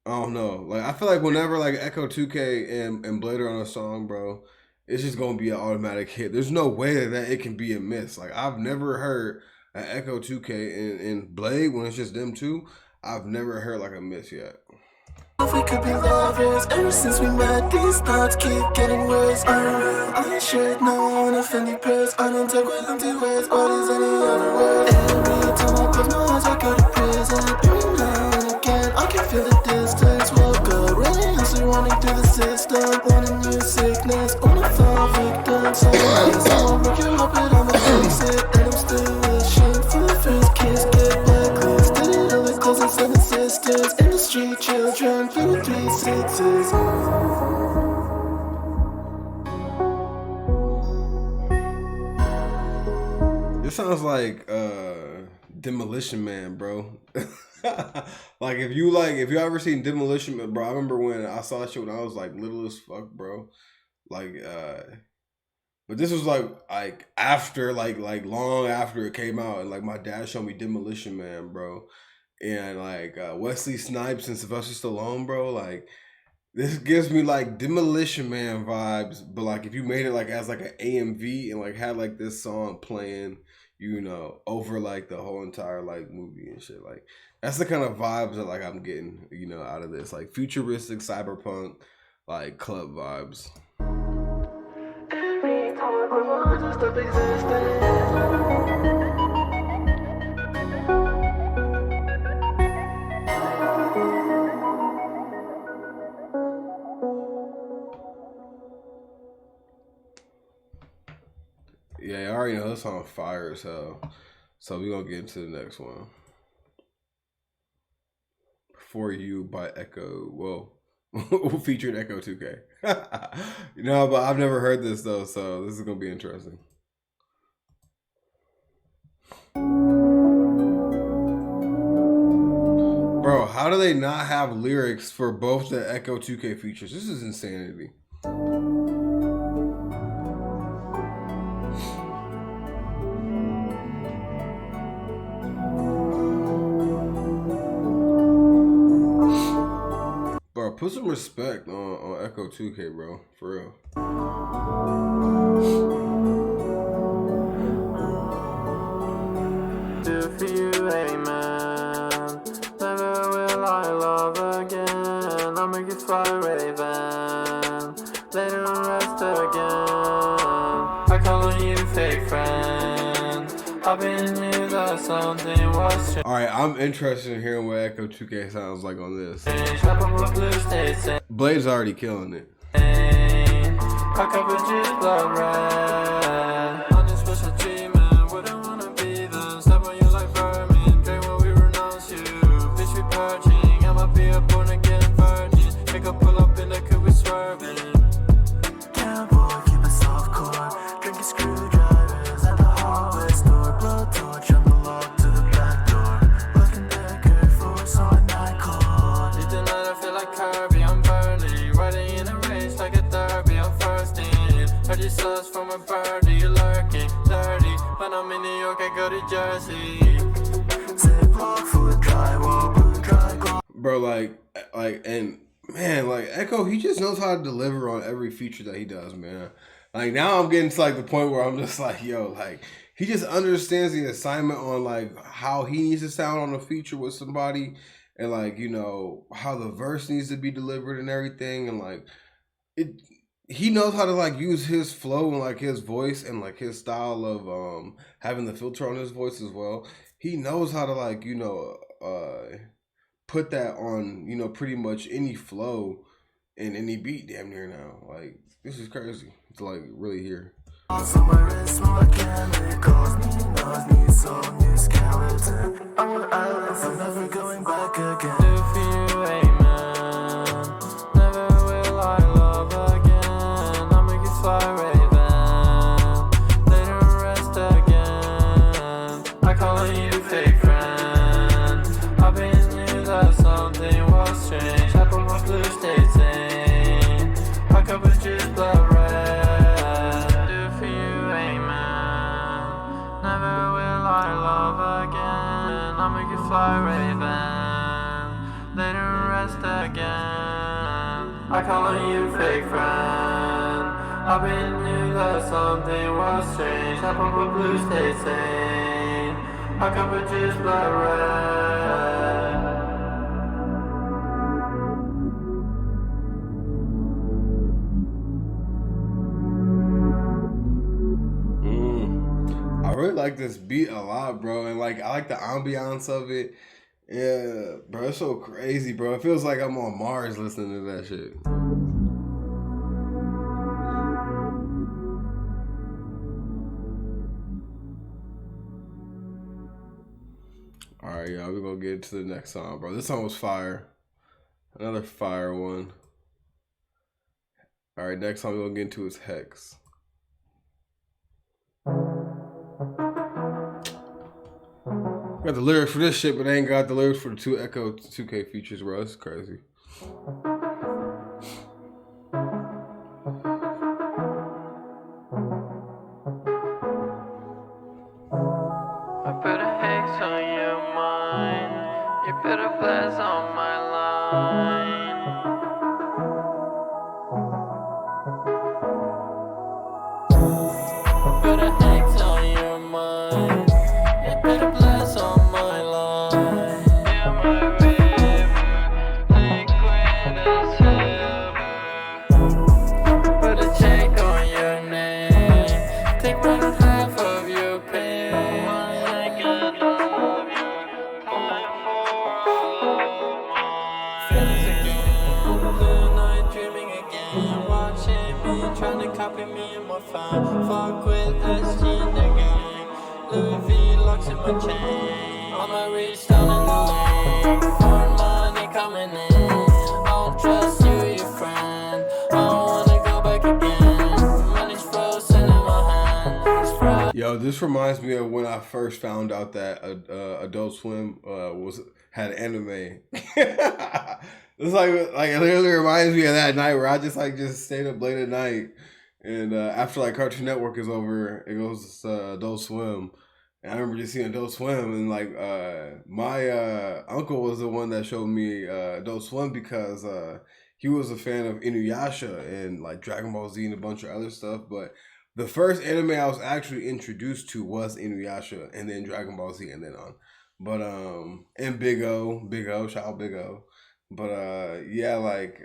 I don't know. Like I feel like whenever like Echo 2K and Bladee are on a song, bro, it's just gonna be an automatic hit. There's no way that it can be a miss. Like I've never heard an Echo 2K and Bladee when it's just them two. I've never heard like a miss yet. If we could be lovers, ever since we met, these thoughts keep getting worse. I should know an offending purse. I don't talk with empty words. What is any other word? Every time I close my eyes, I go to prison. Every now and again, I can feel the distance. Woke up, really honestly running through the system. Want a new sickness, wanna fall victim. So I won't break your heart, but I'ma fix it. And I'm still wishing for the first kiss. Get blacklist, did it all the close and 7 sisters. In the street, children, play with 3 6s. This sounds like Demolition Man, bro. Like if you ever seen Demolition Man, bro. I remember when I saw that shit when I was like little as fuck, bro. Like but this was like after like long after it came out, and like my dad showed me Demolition Man, bro. And like Wesley Snipes and Sylvester Stallone, bro. Like this gives me like Demolition Man vibes, but like if you made it like as like an AMV and like had like this song playing, you know, over like the whole entire like movie and shit. Like that's the kind of vibes that like I'm getting, you know, out of this. Like futuristic cyberpunk, like club vibes. Every time I close my eyes, I stop existing. Yeah, I already know this song fire as hell. So we're gonna get into the next one. For You by Echo. Whoa. Featured Echo 2K. No, but I've never heard this though, so this is gonna be interesting. Bro, how do they not have lyrics for both the Echo 2K features? This is insanity. Bro, put some respect on Echo 2K, bro. For real. Do for you, amen. Never will I love again. I'll make you fly, raven. Later on, rest again. I call on you, fake friend. I've been here, that something was changed. Alright, I'm interested in hearing what Echo 2K sounds like on this. Blade's already killing it. I cover juice, blood red. On this special treatment, wouldn't wanna be them. Step on you like vermin. Drink when we renounce you. Bitch, we purging. I might be a born again virgin. Take Jersey. Ziploc for drywall, blue dry gloss. Bro, and man, like Echo, he just knows how to deliver on every feature that he does, man. Like now I'm getting to like the point where I'm just like, yo, like he just understands the assignment on like how he needs to sound on a feature with somebody, and like, you know, how the verse needs to be delivered and everything, and like he knows how to like use his flow and like his voice and like his style of having the filter on his voice as well. He knows how to like, you know, put that on, you know, pretty much any flow in any beat damn near now. Like this is crazy to like really hear. Somewhere is more chemicals, need soul, new skeleton. Our islands are never going back again. Do for you, amen. Never will I love again. I'll make you fly, raven. Later rest again. I call you fake friend. I've been knew that something was strange. I put my blue states in. My cup is just blood red. Do for you, amen. Never will I love again. I'll make you fly, raven. Later rest again. I call on you fake friend. I've been knew that something was strange. I put my blue states in. My cup is just blood red. I really like this beat a lot, bro, and like I like the ambiance of it. Yeah, bro, it's so crazy, bro. It feels like I'm on Mars listening to that shit. All right, y'all, we're gonna get to the next song, bro. This song was fire. Another fire one. All right, next song we're gonna get into is Hex. Got the lyrics for this shit, but I ain't got the lyrics for the two Echo 2K features, bro. That's crazy. I put a hex on your mind. You put a blast on my line. Put a hex on your mind. You put a blast on my line. Yeah, my river, liquid as silver. Put a check on your name. Take one half of your pain. I could love you, time for all my friends again. Blue night dreaming again. Watching me, trying to copy me in my phone. Fuck with SG in the gang. Louis V locks in my chain. I'ma reach down in the lane. More money coming in. I don't trust you, your friend. I don't wanna go back again. Money's frozen in my hand. It's frozen. Yo, this reminds me of when I first found out that Adult Swim had anime. It's like it literally reminds me of that night where I just stayed up late at night, and after like Cartoon Network is over, it goes to Adult Swim. And I remember just seeing Adult Swim, and like my uncle was the one that showed me Adult Swim because he was a fan of Inuyasha and like Dragon Ball Z and a bunch of other stuff. But the first anime I was actually introduced to was Inuyasha, and then Dragon Ball Z, and then on. But and Big O, shout out Big O. But yeah, like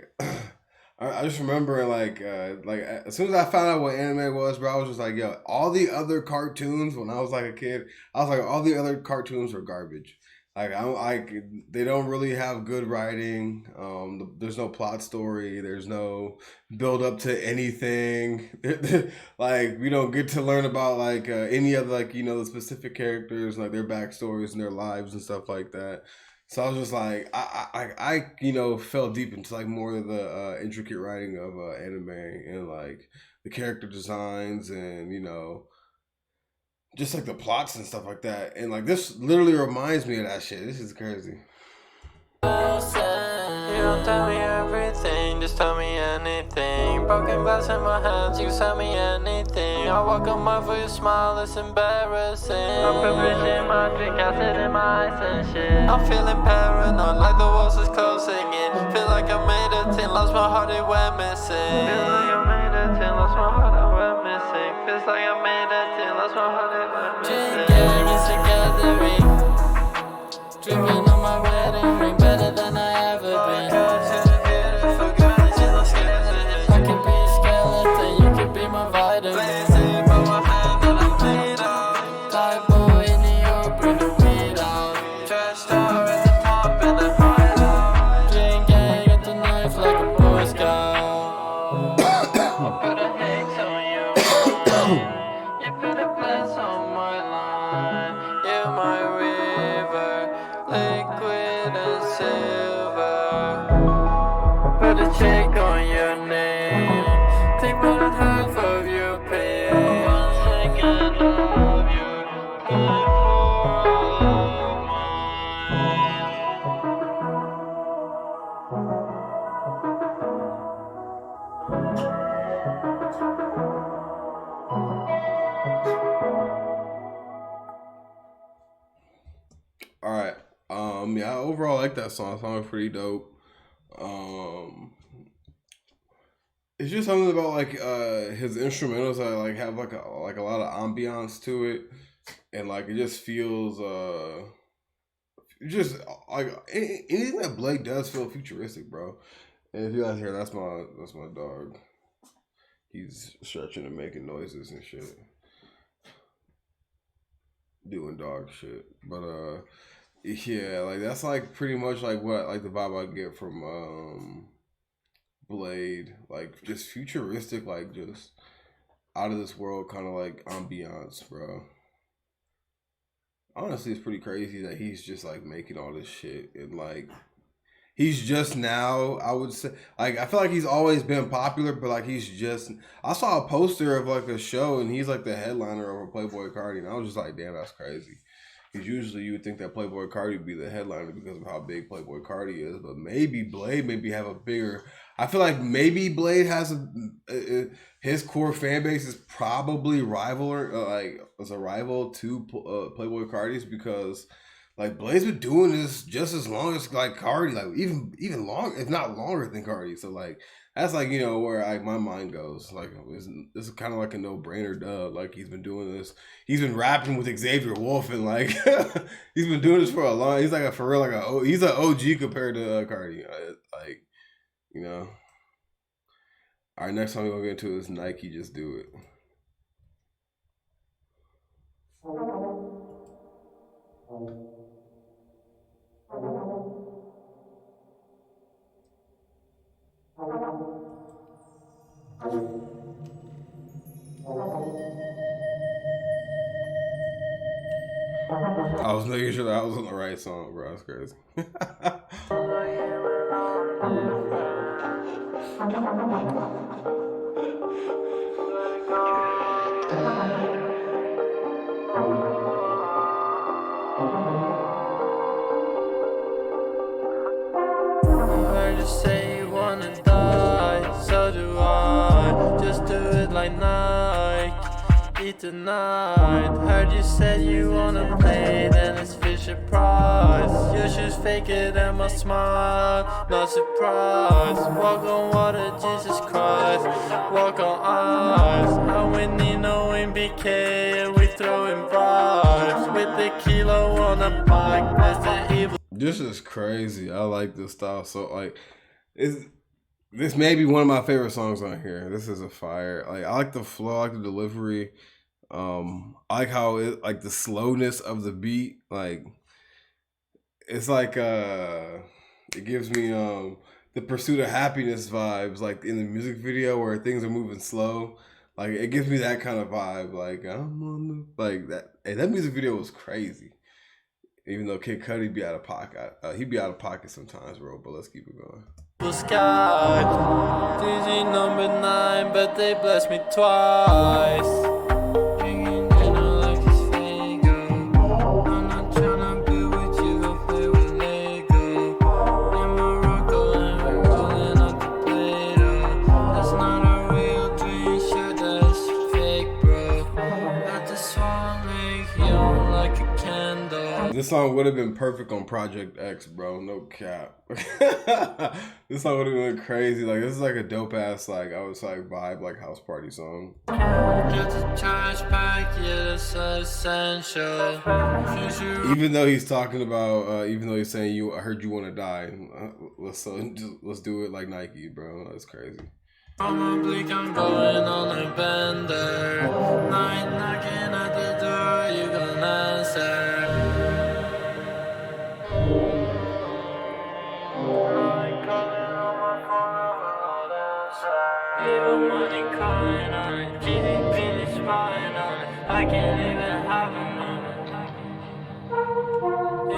I just remember like as soon as I found out what anime was, bro, I was just like, yo, all the other cartoons when I was like a kid, I was like, all the other cartoons are garbage. Like they don't really have good writing. There's no plot story. There's no build up to anything. Like we don't get to learn about like any of like, you know, the specific characters, like their backstories and their lives and stuff like that. So I was just like, I you know, fell deep into like more of the intricate writing of anime and like the character designs and, you know, just like the plots and stuff like that. And like this literally reminds me of that shit. This is crazy. You don't tell me everything, just tell me anything. Broken glass in my hands, you tell me anything. I walk a mile for your smile, it's embarrassing. I'm privileging my drink, acid in my ice and shit. I'm feeling paranoid, like the walls is closing in. Feel like I made a 10, lost my heart, it went missing. Feel like I made a 10, lost my heart, it went missing. Feels like I made a 10, lost my heart, it went missing. Gang is a gathering, dripping on my wedding ring, better than I ever been. I could be a skeleton, you could be my vitamin. Type boy in New York, bring the weed out. Trash star at the top and the hideout. Drink gang at the knife like a Boy Scout. I put a hex on your mind. You put a bless on my line. You my river, liquid and silver. Put a check on your name. Take more than half of your pay. 1 second of your life for all All right. Yeah, I overall like that song. The song was pretty dope. It's just something about like his instrumentals that like have like a lot of ambiance to it, and like it just feels just like anything that Blake does feel futuristic, bro. And if you guys hear, that's my dog. He's stretching and making noises and shit, doing dog shit. But yeah, like that's like pretty much like what like the vibe I get from Bladee, like just futuristic, like just out of this world kind of like ambiance, bro. Honestly, it's pretty crazy that he's just like making all this shit, and like he's just now, I would say, like I feel like he's always been popular, but like he's just, I saw a poster of like a show and he's like the headliner of a Playboy Cardi, and I was just like, damn, that's crazy. Because usually you would think that Playboy Cardi would be the headliner because of how big Playboy Cardi is, but maybe Bladee maybe have a bigger. I feel like maybe Bladee has his core fan base is probably as a rival to Playboy Cardi's, because like Bladee's been doing this just as long as like Cardi, like even longer, if not longer than Cardi. So like that's like, you know, where like my mind goes. Like this is kind of like a no-brainer, duh. Like he's been doing this. He's been rapping with Xavier Wolf, and like he's been doing this for a long. He's like a for real like he's an OG compared to Cardi. Like, you know. All right, next time we're gonna get into is Nike. Just do it. I was making sure that I was on the right song, bro. That's crazy. I just say you wanna die, so do I. Just do it like Nike. Eat tonight. Heard you said you wanna play, then it's Fisher Price. Your shoes faker than my smile, no surprise. Walk on water, Jesus Christ. Walk on ice. And we need no MBK, and we throwing vibes. With the kilo on the bike, that's the evil. This is crazy. I like this style. So like, this may be one of my favorite songs on here. This is a fire. Like I like the flow, I like the delivery. I like how it like the slowness of the beat. Like it's like it gives me the Pursuit of Happiness vibes, like in the music video where things are moving slow. Like it gives me that kind of vibe. Like I'm on the like that. Hey, that music video was crazy. Even though Kid Cudi be out of pocket, he'd be out of pocket sometimes, bro. But let's keep it going. Sky, DG number 9, but they blessed me twice. Drinking dinner like it's Fago. I'm not tryna be with you, go play with Lego. In Morocco and we're rolling up the Play-Doh. That's not a real dream, sure that's fake, bro. This song would have been perfect on Project X, bro. No cap. This song would have been crazy. Like, this is like a dope ass, like, I was like vibe, like house party song. Even though he's talking about, even though he's saying I heard you want to die. Let's do it like Nike, bro. That's crazy. I'm going on a bender. Night knocking at the door, you gonna answer. Evil money calling on it, GDP is spying on it. I can't even have a moment.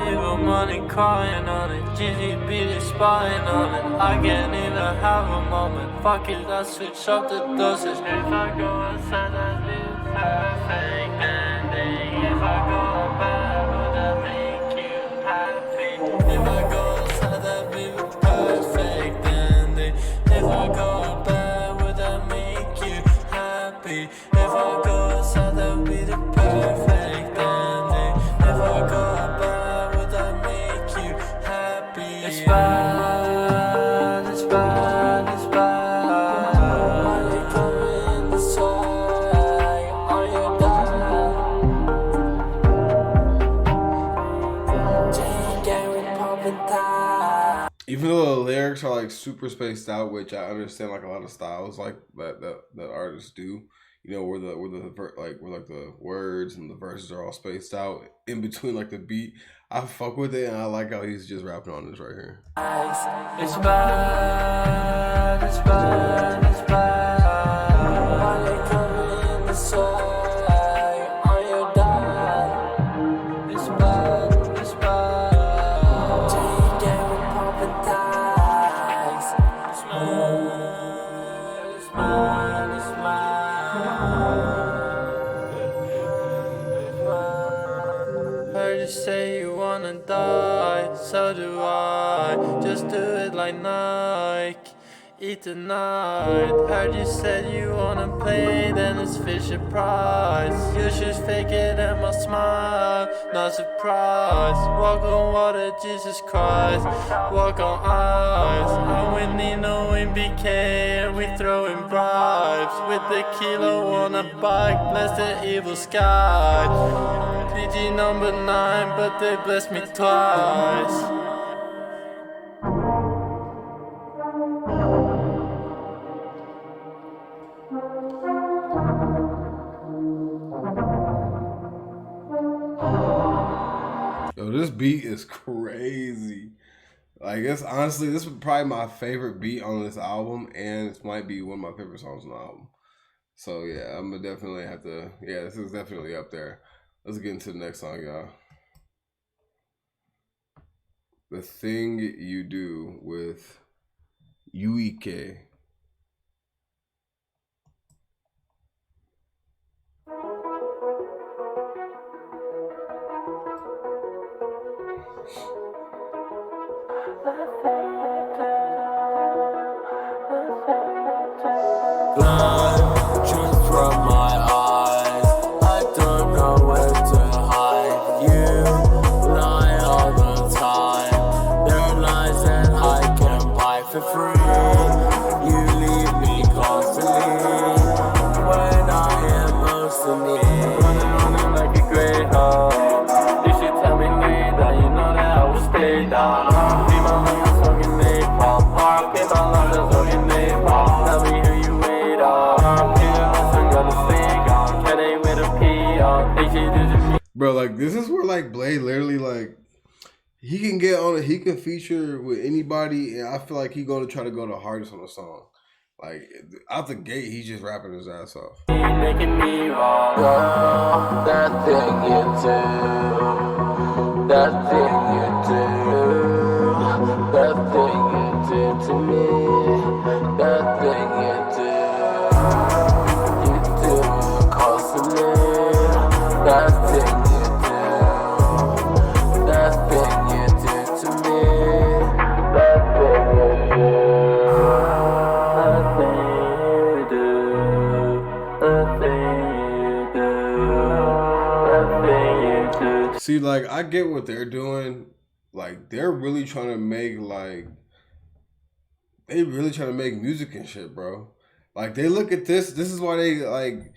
Evil money calling on it, GDP is spying on it. I can't even have a moment. Fuck it, I switch up the doses. If I go outside, I'll be perfect ending. If I go bad, would that make you happy? If I go outside, I'll be the perfect ending. If I go bad, would that make you happy? If I go outside, that'll be the perfect ending. If I go bad, would that make you happy? It's bad, it's bad, it's bad. Money coming this way, are you done? Gary pumping time. Even though the lyrics are like super spaced out, which I understand, like a lot of styles like that artists do, you know, where the words and the verses are all spaced out in between like the beat. I fuck with it, and I like how he's just rapping on this right here. It's bad, it's bad, it's bad. Money coming this way, are you done? It's bad, it's bad. Gary pumping tags. It's mad, it's mad, it's mad. Heard you say you wanna die, so do I. Just do it like Nike. Eat tonight. Heard you said you wanna play, then it's Fisher Price. You should fake it and my smile, not surprised. Walk on water, Jesus Christ. Walk on ice. I'm with Nino in BK and we throwing bribes. With the kilo on a bike, bless the evil sky. PG number 9, but they blessed me twice. Yo, this beat is crazy. Like, it's honestly, this is probably my favorite beat on this album, and it might be one of my favorite songs on the album. So yeah, I'm gonna definitely have to. Yeah, this is definitely up there. Let's get into the next song, y'all. The Thing You Do with Yuike. Blood drips from my eyes. I don't know where to hide. You lie all the time. There are lies that I can buy for free. You leave me constantly when I am most in need. Running like a greyhound. You should tell me later. You know that I will stay down. Be my lungs talking napalm. Be my lungs talking napalm. Tell me who you wait on. Bro, like, this is where like Bladee literally like he can get on it, he can feature with anybody, and I feel like he's gonna try to go the hardest on the song. Like, out the gate, he's just rapping his ass off. Making me wrong. Girl, that thing you do, that thing you do, that thing you do to me, that thing you do constantly, that thing you do, that thing you do to me, that thing you do. See, like, like I get what they're doing. Like they're really trying to make music and shit, bro. Like they look at this. This is why they like,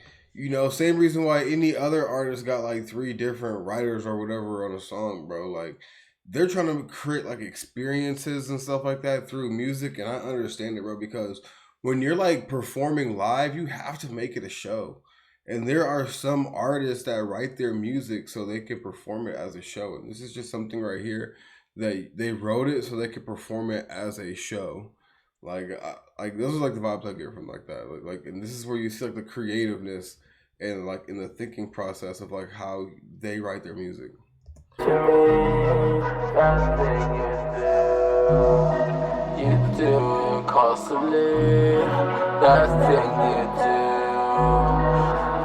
same reason why any other artist got like 3 different writers or whatever on a song, bro. Like they're trying to create like experiences and stuff like that through music, and I understand it, bro, because when you're like performing live, you have to make it a show. And there are some artists that write their music so they can perform it as a show. And this is just something right here that they wrote it so they could perform it as a show. Like those are like the vibes I get from like that. Like, and this is where you see like the creativeness and like in the thinking process of like how they write their music. To me, that thing you do constantly, that thing you do,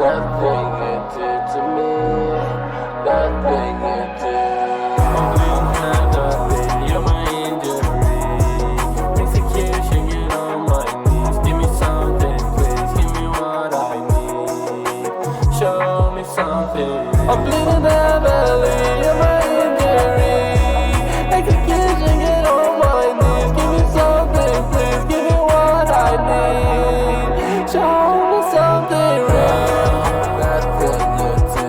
that thing you do to me, that thing you do. You're my injury, execution, get on my knees, give me something, please, give me what I need, show me something. I'm bleeding heavily, you're my injury, execution, get on my knees, give me something, please, give me what I need, show me something real. That thing you do,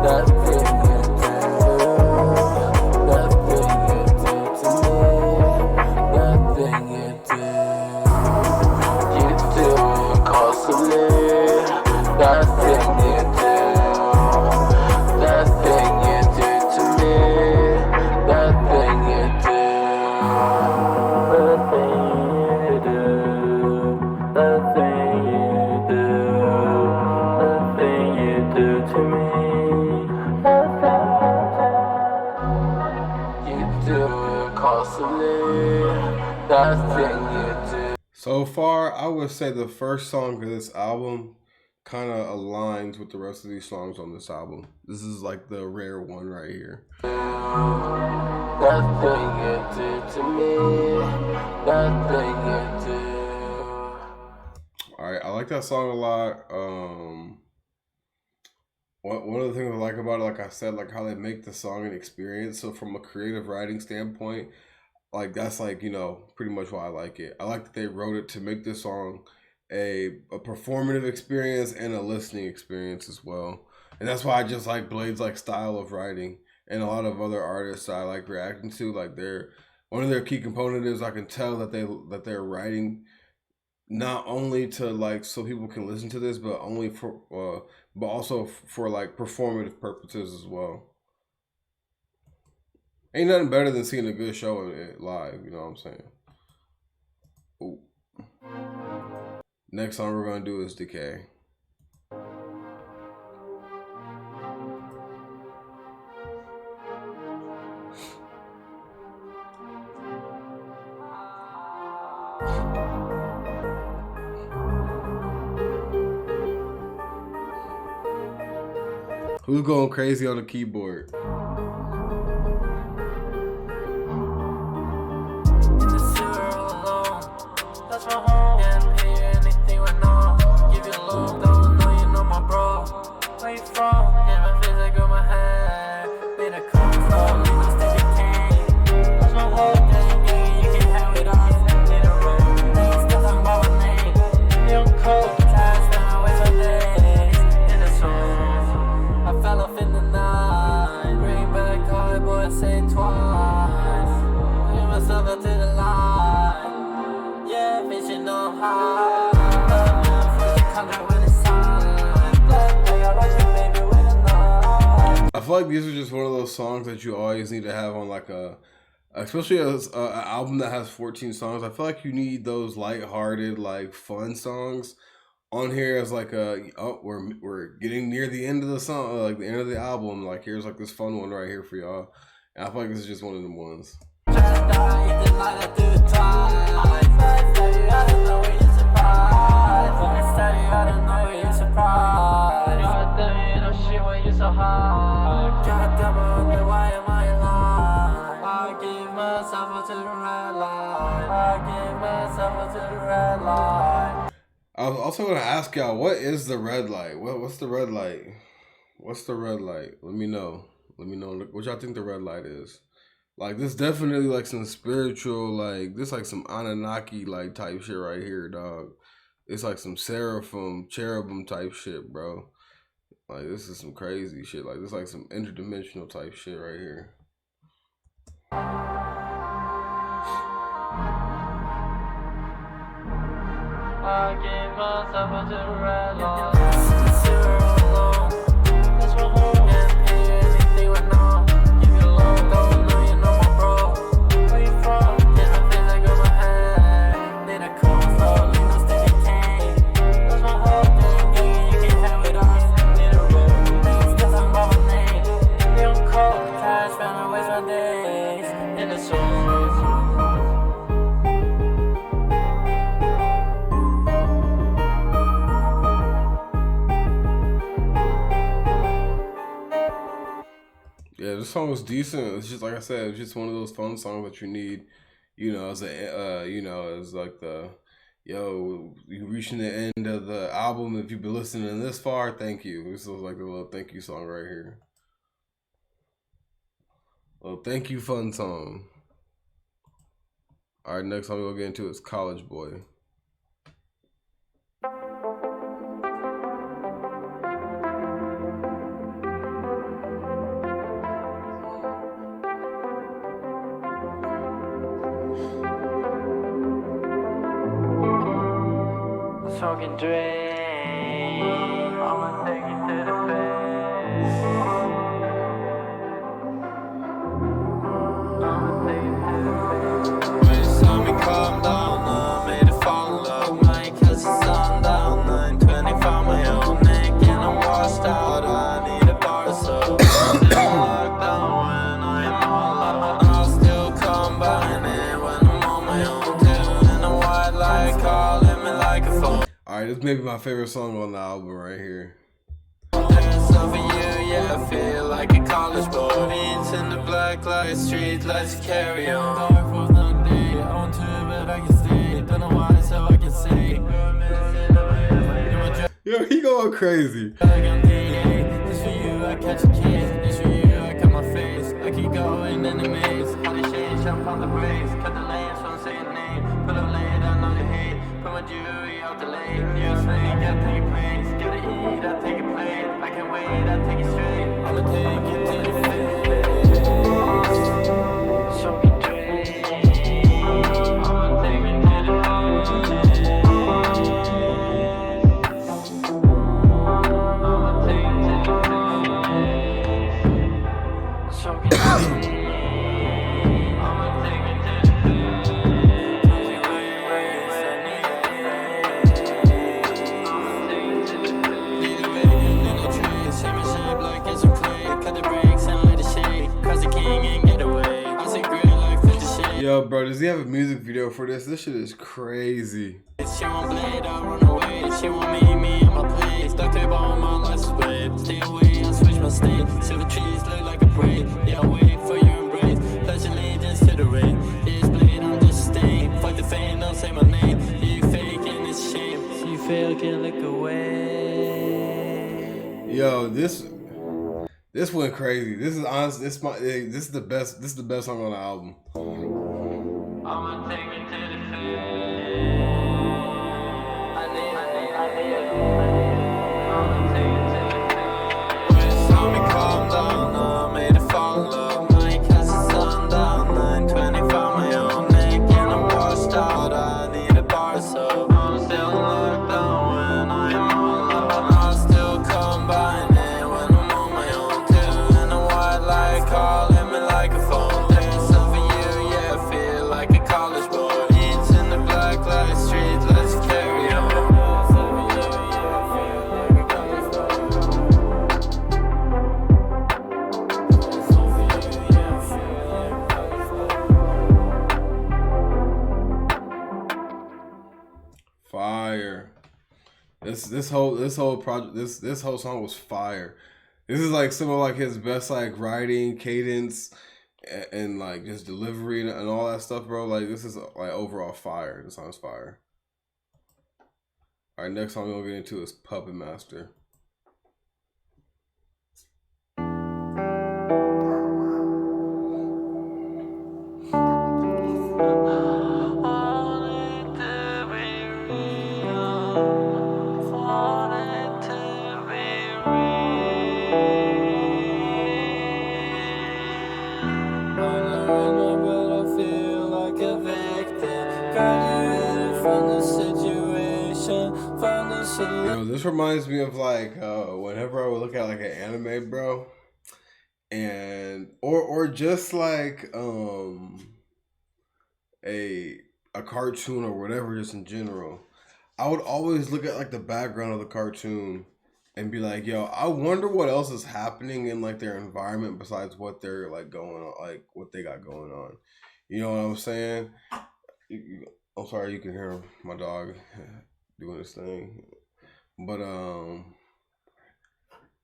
that thing you do, that thing you do to me, that thing you do constantly, that thing you do, that thing you do to me, that thing you do, that thing you do, that thing you do, that thing you do to me, that thing you do constantly, that thing you do. So far, I would say the first song of this album kind of aligns with the rest of these songs on this album. This is like the rare one right here. That thing you do to me, that thing you do. All right, I like that song a lot. One of the things I like about it, like I said, like how they make the song an experience. So from a creative writing standpoint, like that's like, pretty much why I like it. I like that they wrote it to make this song a performative experience and a listening experience as well. And that's why I just like Blade's like style of writing, and a lot of other artists I like reacting to. Like one of their key components is I can tell that they're writing not only to like so people can listen to this, but also for like performative purposes as well. Ain't nothing better than seeing a good show live, you know what I'm saying? Ooh. Next song we're gonna do is Decay. Who's going crazy on the keyboard? I feel like these are just one of those songs that you always need to have on like especially as an album that has 14 songs. I feel like you need those lighthearted, like fun songs on here as like we're getting near the end of the song, like the end of the album. Like here's like this fun one right here for y'all. And I feel like this is just one of them ones. I was also going to ask y'all, what is the red light? What's the red light? What's the red light? Let me know. Let me know what y'all think the red light is. Like, this definitely like some spiritual, like this like some Anunnaki like type shit right here, dog. It's like some seraphim, cherubim type shit, bro. Like, this is some crazy shit. Like, this is like some interdimensional type shit right here. I gave myself a red light. Zero alone. That's my home. Can't hear anything right now. Give you long, don't know you know my bro. Where you from? Yeah, I feel like on my head. Need a cold flow, lean no steady cane. That's my whole thing, you can't have it all. Need a roll, cause I'm by my name. Real cold, trash, found to waste my days. In the soul. Yeah, this song was decent. It's just like I said, it's just one of those fun songs that you need, you know, as a as like the you reaching the end of the album. If you've been listening this far, thank you. This is like a little thank you song right here. A little thank you fun song. All right, next song we'll get into is College Boy. Smoking dream, I'ma take you to the face. I'ma take you to the face. When you saw me calm down, I made it fall in love. Might catch the sun down, 9:25 my own neck, and I'm washed out. I need a bar so still locked down when I am all alone. I'll still combine it when I'm on my own too. And a white light calling me like a phone. Alright, this may be my favorite song on the album right here. There's something for you, yeah, I feel like a college boy. Beats in the black light, street lights carry on. Dark was not day, on to but I can stay. Don't know why, so I can say. Yo, he going crazy. Just for you, I catch a kiss. Just for you, I cut my face. I keep going in the maze. How the shade, jump on the brakes. Cut the lanes, won't say a name. Pull up late, I know the hate. Put my jewelry out the lane. You snake, I take a praise. Gotta eat, I take a plate. I can wait, I take it straight. I'ma take it to the face. So we trade. I'ma take it to the face. I'ma take it to the face. So we trade. I'ma take it to the face. Yo, bro, does he have a music video for this? This shit is crazy. She want blade, I run away. She want me in my place. Duct tape on my license plate. Stay away, I switch my state. Silver trees look like a parade. Yeah, I wait for your embrace. Pledge allegiance to the rain. This blade, I'm just a stain. Fuck the fame, don't say my name. You faking, it's a shame. So you fail, can look away. Yo, this went crazy. This is honest. This is the best. This is the best song on the album. I'ma take it to the face. I need I'ma take it to the face. When you saw me calm down, I made it fall in love. Might catch the sun down, 9:25 my own neck, and I'm washed out. I need a bar so I'm still locked down when I am all alone. I'll still combine it when I'm on my own too. And a white light calling me like a phone. There's something for you, yeah, I feel like a college boy. Beats in the black light, street lights carry on. Fire. This whole project this whole song was fire. This is like some of like his best like writing, cadence, and like just delivery and all that stuff, bro. Like, this is like overall fire. This song's fire. All right, next song we're gonna get into is Puppet Master. Graduated from the situation, found a solution. Yo, this reminds me of like whenever I would look at like an anime, bro, and or just like a cartoon or whatever, just in general. I would always look at like the background of the cartoon and be like, yo, I wonder what else is happening in like their environment besides what they're like going on, like what they got going on. You know what I'm saying? I'm sorry, you can hear my dog doing his thing. But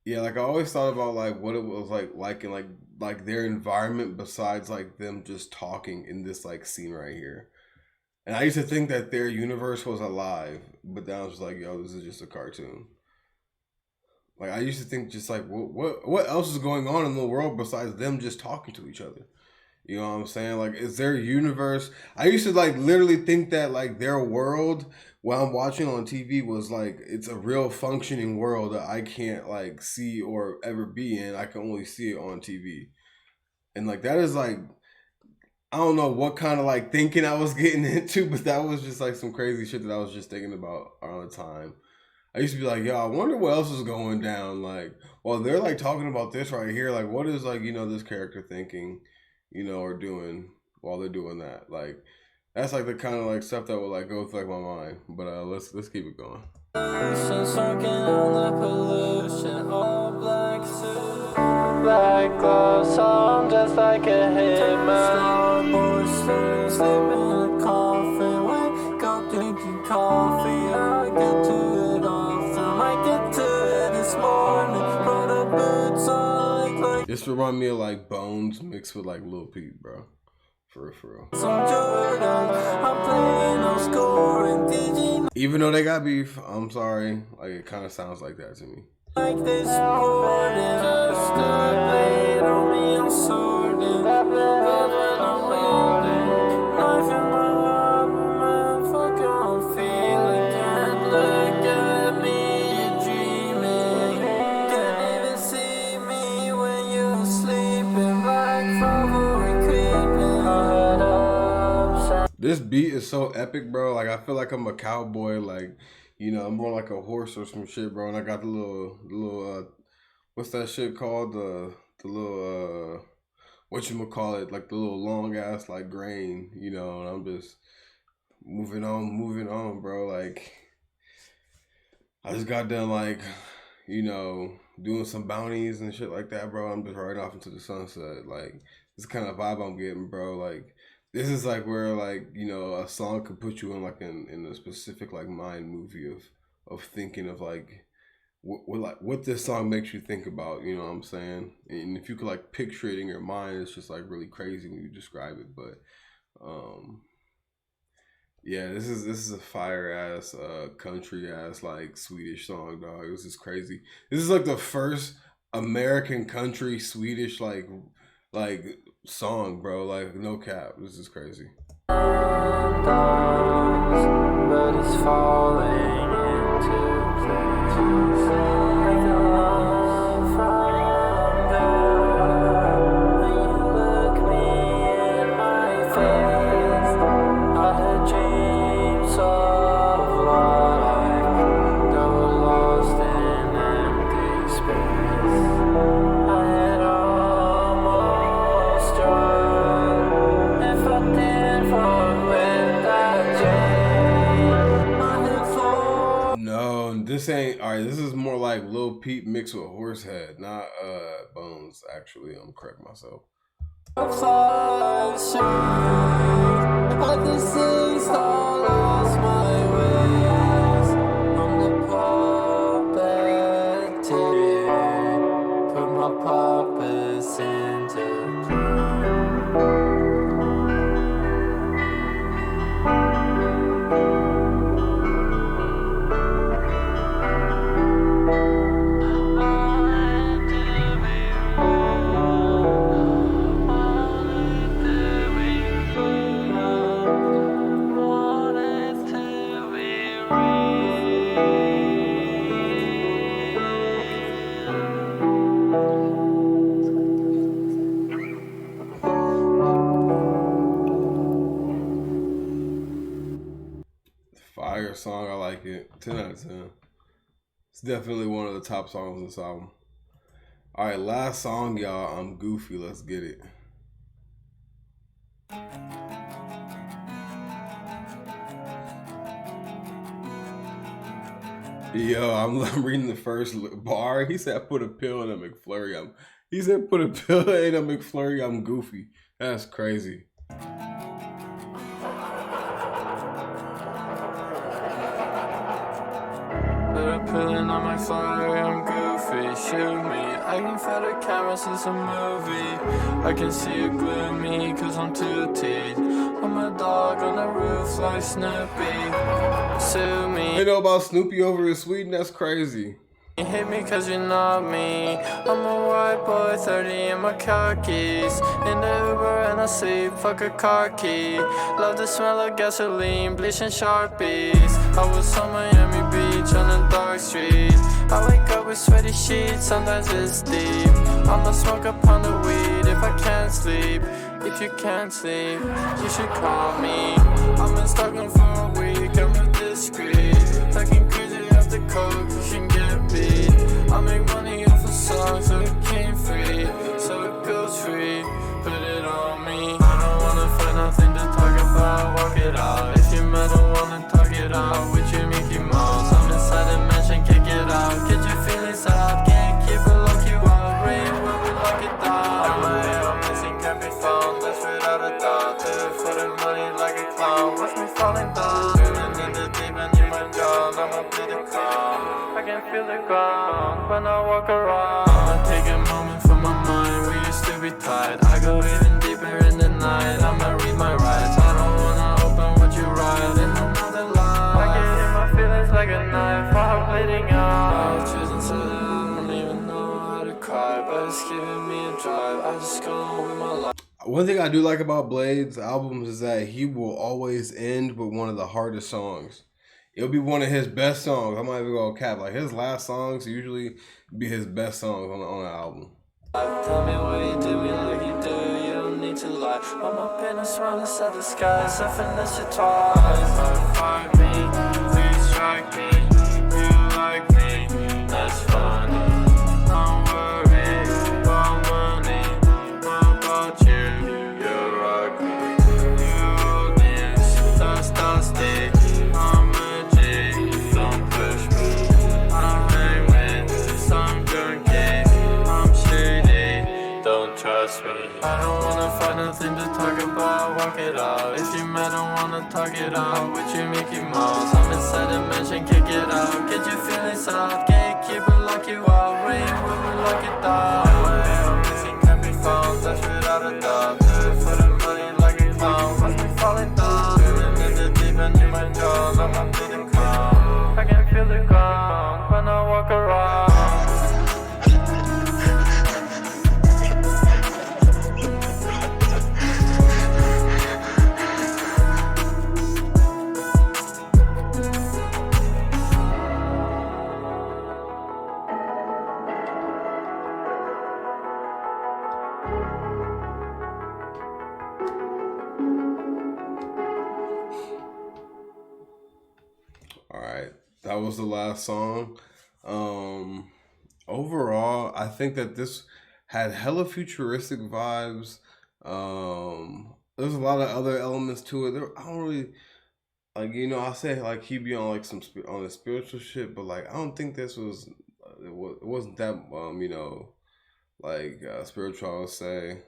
yeah, like I always thought about like what it was like in like their environment besides like them just talking in this like scene right here. And I used to think that their universe was alive, but then I was like, yo, this is just a cartoon. Like I used to think just like what else is going on in the world besides them just talking to each other? You know what I'm saying? Like, is their universe? I used to like literally think that like their world, what I'm watching on TV, was like it's a real functioning world that I can't like see or ever be in. I can only see it on TV, and like that is like I don't know what kind of like thinking I was getting into, but that was just like some crazy shit that I was just thinking about all the time. I used to be like, yo, I wonder what else is going down. Like, well, they're like talking about this right here. Like, what is like, you know, this character thinking, you know, or doing while they're doing that? Like, that's like the kind of like stuff that would like go through like my mind. But let's keep it going. Soaking on the pollution, all black suit, black gloves, so I'm just like a hitman. Starboard sleep in a coffin, wake up drinking coffee. I get to it often, I get to it this morning. Put the boots on like This remind me of like Bones mixed with like Lil Peep, bro. For real. some Jordan. I'm playing no scoring, DG. Even though they got beef, I'm sorry. Like it kind of sounds like that to me. Like this morning, just late on me, I'm sorting. But when I'm wielding, knife in my heart, man, fuck I'm feeling. Can't look at me, you're dreaming. Can't even see me when you're sleeping. Black fur creeping. Head up, This beat is so epic, bro. Like I feel like I'm a cowboy. Like, you know, I'm more like a horse or some shit, bro. And I got the little what's that shit called? The little whatchamacallit, like the little long ass like grain, you know, and I'm just moving on, bro. Like I just got done like, you know, doing some bounties and shit like that, bro. I'm just riding off into the sunset. Like this kind of vibe I'm getting, bro. Like this is like where like, you know, a song could put you in like in a specific like mind movie of thinking of like what this song makes you think about, you know what I'm saying? And if you could like picture it in your mind, it's just like really crazy when you describe it. But yeah, this is a fire ass country ass like Swedish song, dog. This is crazy. This is like the first American country Swedish like song, bro. Like no cap. This is crazy. but it's falling into place. Like a love from God. When you look me in my face, I had dreams of life, though lost in empty space. I had almost tried. If I didn't fall with that chain, I had fallen. No, this ain't alright. This is more like Lil Peep mixed with Horsehead, not Bones. Actually, I'm correct myself. But this is all lost my ways. I'm the puppeteer. Put my puppets into play. song. I like it. 10 out of 10. It's definitely one of the top songs on this album. All right, last song, y'all. I'm Goofy. Let's get it. Yo, I'm reading the first bar. He said, "Put a pill in a McFlurry." He said, "Put a pill in a McFlurry." I'm Goofy. That's crazy. Put a pill in on my flyer, I'm goofy, shoot me. I can feel the camera since a movie. I can see it gloomy, cause I'm too teed. I'm a dog on the roof like Snoopy. Sue me. They know about Snoopy over in Sweden? That's crazy. You hate me cause you're not me. I'm a white boy, 30 in my khakis. In the Uber and I sleep, fuck a car key. Love the smell of gasoline, bleach and Sharpies. I was on Miami Beach on a dark street. I wake up with sweaty sheets, sometimes it's deep. I'ma smoke a pound of weed if I can't sleep. If you can't sleep, you should call me. I've been stalking for a week, I'm a discreet. Talking crazy after coke, you can get beat. I make money off a song, so it came free. So it goes free, put it on me. I don't wanna find nothing to talk about, walk it out. If you mad, don't wanna talk it out with you, Mickey Mouse. I'm inside the mansion, can't get out. Get your feelings out, can't keep it lock you out. Rain when we lock it down. My own missing can't be found, that's without a doubt. Do it for the money like a clown, watch me falling down. Swimming in the deep end, you might drown. I'ma be the crown. I can feel the ground when I walk around. I take a moment for my mind, we used to be tight. I go even deeper in the night, I'ma read my rights. I don't wanna open what you write in another line. I can hear my feelings like a knife, I'm bleeding out. I was choosing so I don't even know how to cry, but it's giving me a drive. I just go on with my life. One thing I do like about Blade's albums is that he will always end with one of the hardest songs. It'll be one of his best songs. I'm not even gonna cap. Like his last songs usually be his best songs on the album. Tell me what you do, me like you do. You don't need to lie. I'm up in a smile inside the sky, so finesse it twice. Find me, please strike me. You like me, that's funny. Don't worry about money, what about you? You rock me. You audience, that's dusty. I'm a G, don't push me. I hang with some junkie. I'm shady, don't trust me. I don't wanna find nothing to talk about, walk it out. If you mad, don't wanna talk it out with you, Mickey Mouse. I'm inside the mansion, can't get out. Get your feelings out, can't keep it lock you out. Rain when we lock it down. My own missing can't be found, that's without a doubt. Do it for the money like a clown, watch me falling down. Swimming in the deep end, you might drown. I'ma be the crown. I can feel the ground when I walk around. All right, that was the last song. Overall, I think that this had hella futuristic vibes. There's a lot of other elements to it. I don't really like, I say like he be on like some on the spiritual shit, but like I don't think this was it wasn't that spiritual. I would say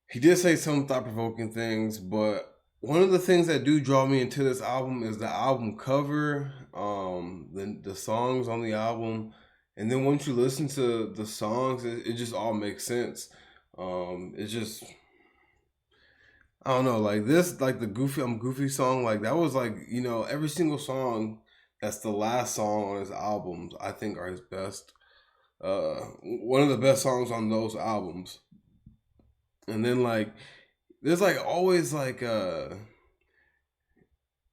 he did say some thought provoking things, but one of the things that do draw me into this album is the album cover, the songs on the album, and then once you listen to the songs, it just all makes sense. It's just, I don't know, like this, like the Goofy, I'm Goofy song, like that was like, every single song that's the last song on his albums, I think are his best, one of the best songs on those albums. And then like, there's like always like a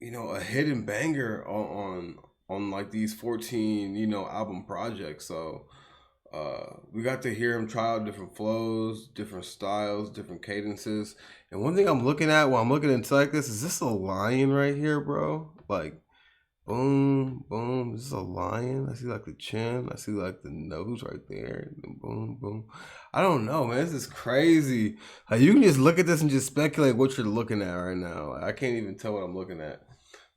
hidden banger on like these 14 album projects. So We got to hear him try out different flows, different styles, different cadences. And one thing I'm looking at while I'm looking into like this a lion right here, bro? Like, boom, boom. Is this a lion? I see like the chin. I see like the nose right there. And boom, boom. I don't know, man. This is crazy. Like, you can just look at this and just speculate what you're looking at right now. I can't even tell what I'm looking at.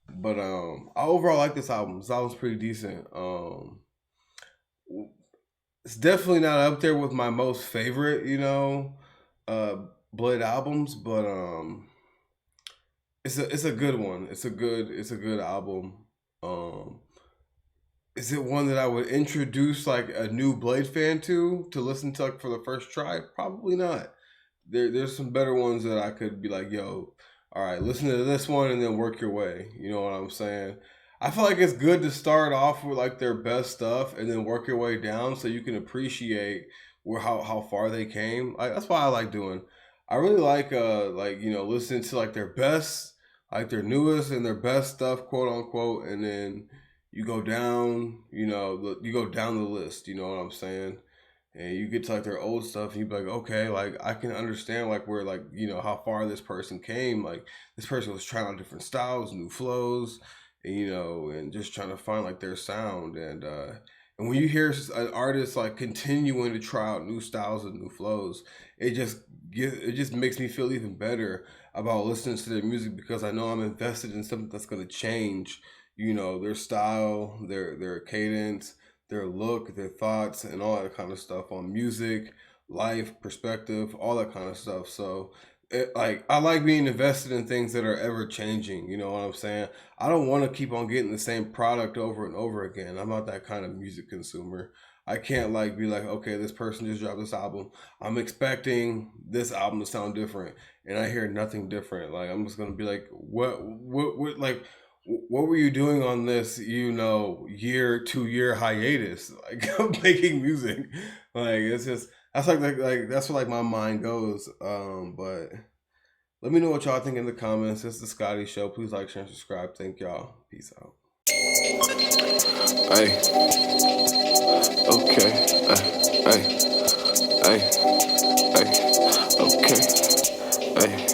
But I overall like this album. This album's pretty decent. It's definitely not up there with my most favorite, Bladee albums, but it's a good one. It's a good album. Is it one that I would introduce like a new Bladee fan to listen to like for the first try? Probably not. There's some better ones that I could be like, yo, all right, listen to this one and then work your way. You know what I'm saying? I feel like it's good to start off with like their best stuff and then work your way down so you can appreciate how far they came. Like, that's why I like doing. I really like listening to like their best, like their newest and their best stuff, quote unquote, and then you go down, you go down the list. You know what I'm saying? And you get to like their old stuff and you be like, okay, like I can understand like where like, how far this person came. Like this person was trying out different styles, new flows, and just trying to find like their sound. And when you hear an artist like continuing to try out new styles and new flows, it just makes me feel even better about listening to their music because I know I'm invested in something that's going to change, their style, their cadence, their look, their thoughts, and all that kind of stuff on music, life, perspective, all that kind of stuff. So I like being invested in things that are ever changing. You know what I'm saying? I don't want to keep on getting the same product over and over again. I'm not that kind of music consumer. I can't like be like, okay, this person just dropped this album. I'm expecting this album to sound different, and I hear nothing different. Like I'm just gonna be like, what were you doing on this, 2-year hiatus? Like making music. Like it's just that's like that's where like my mind goes. But let me know what y'all think in the comments. It's the Scotty Show. Please like, share, and subscribe. Thank y'all. Peace out. Hey, okay, hey, hey, hey, okay, hey.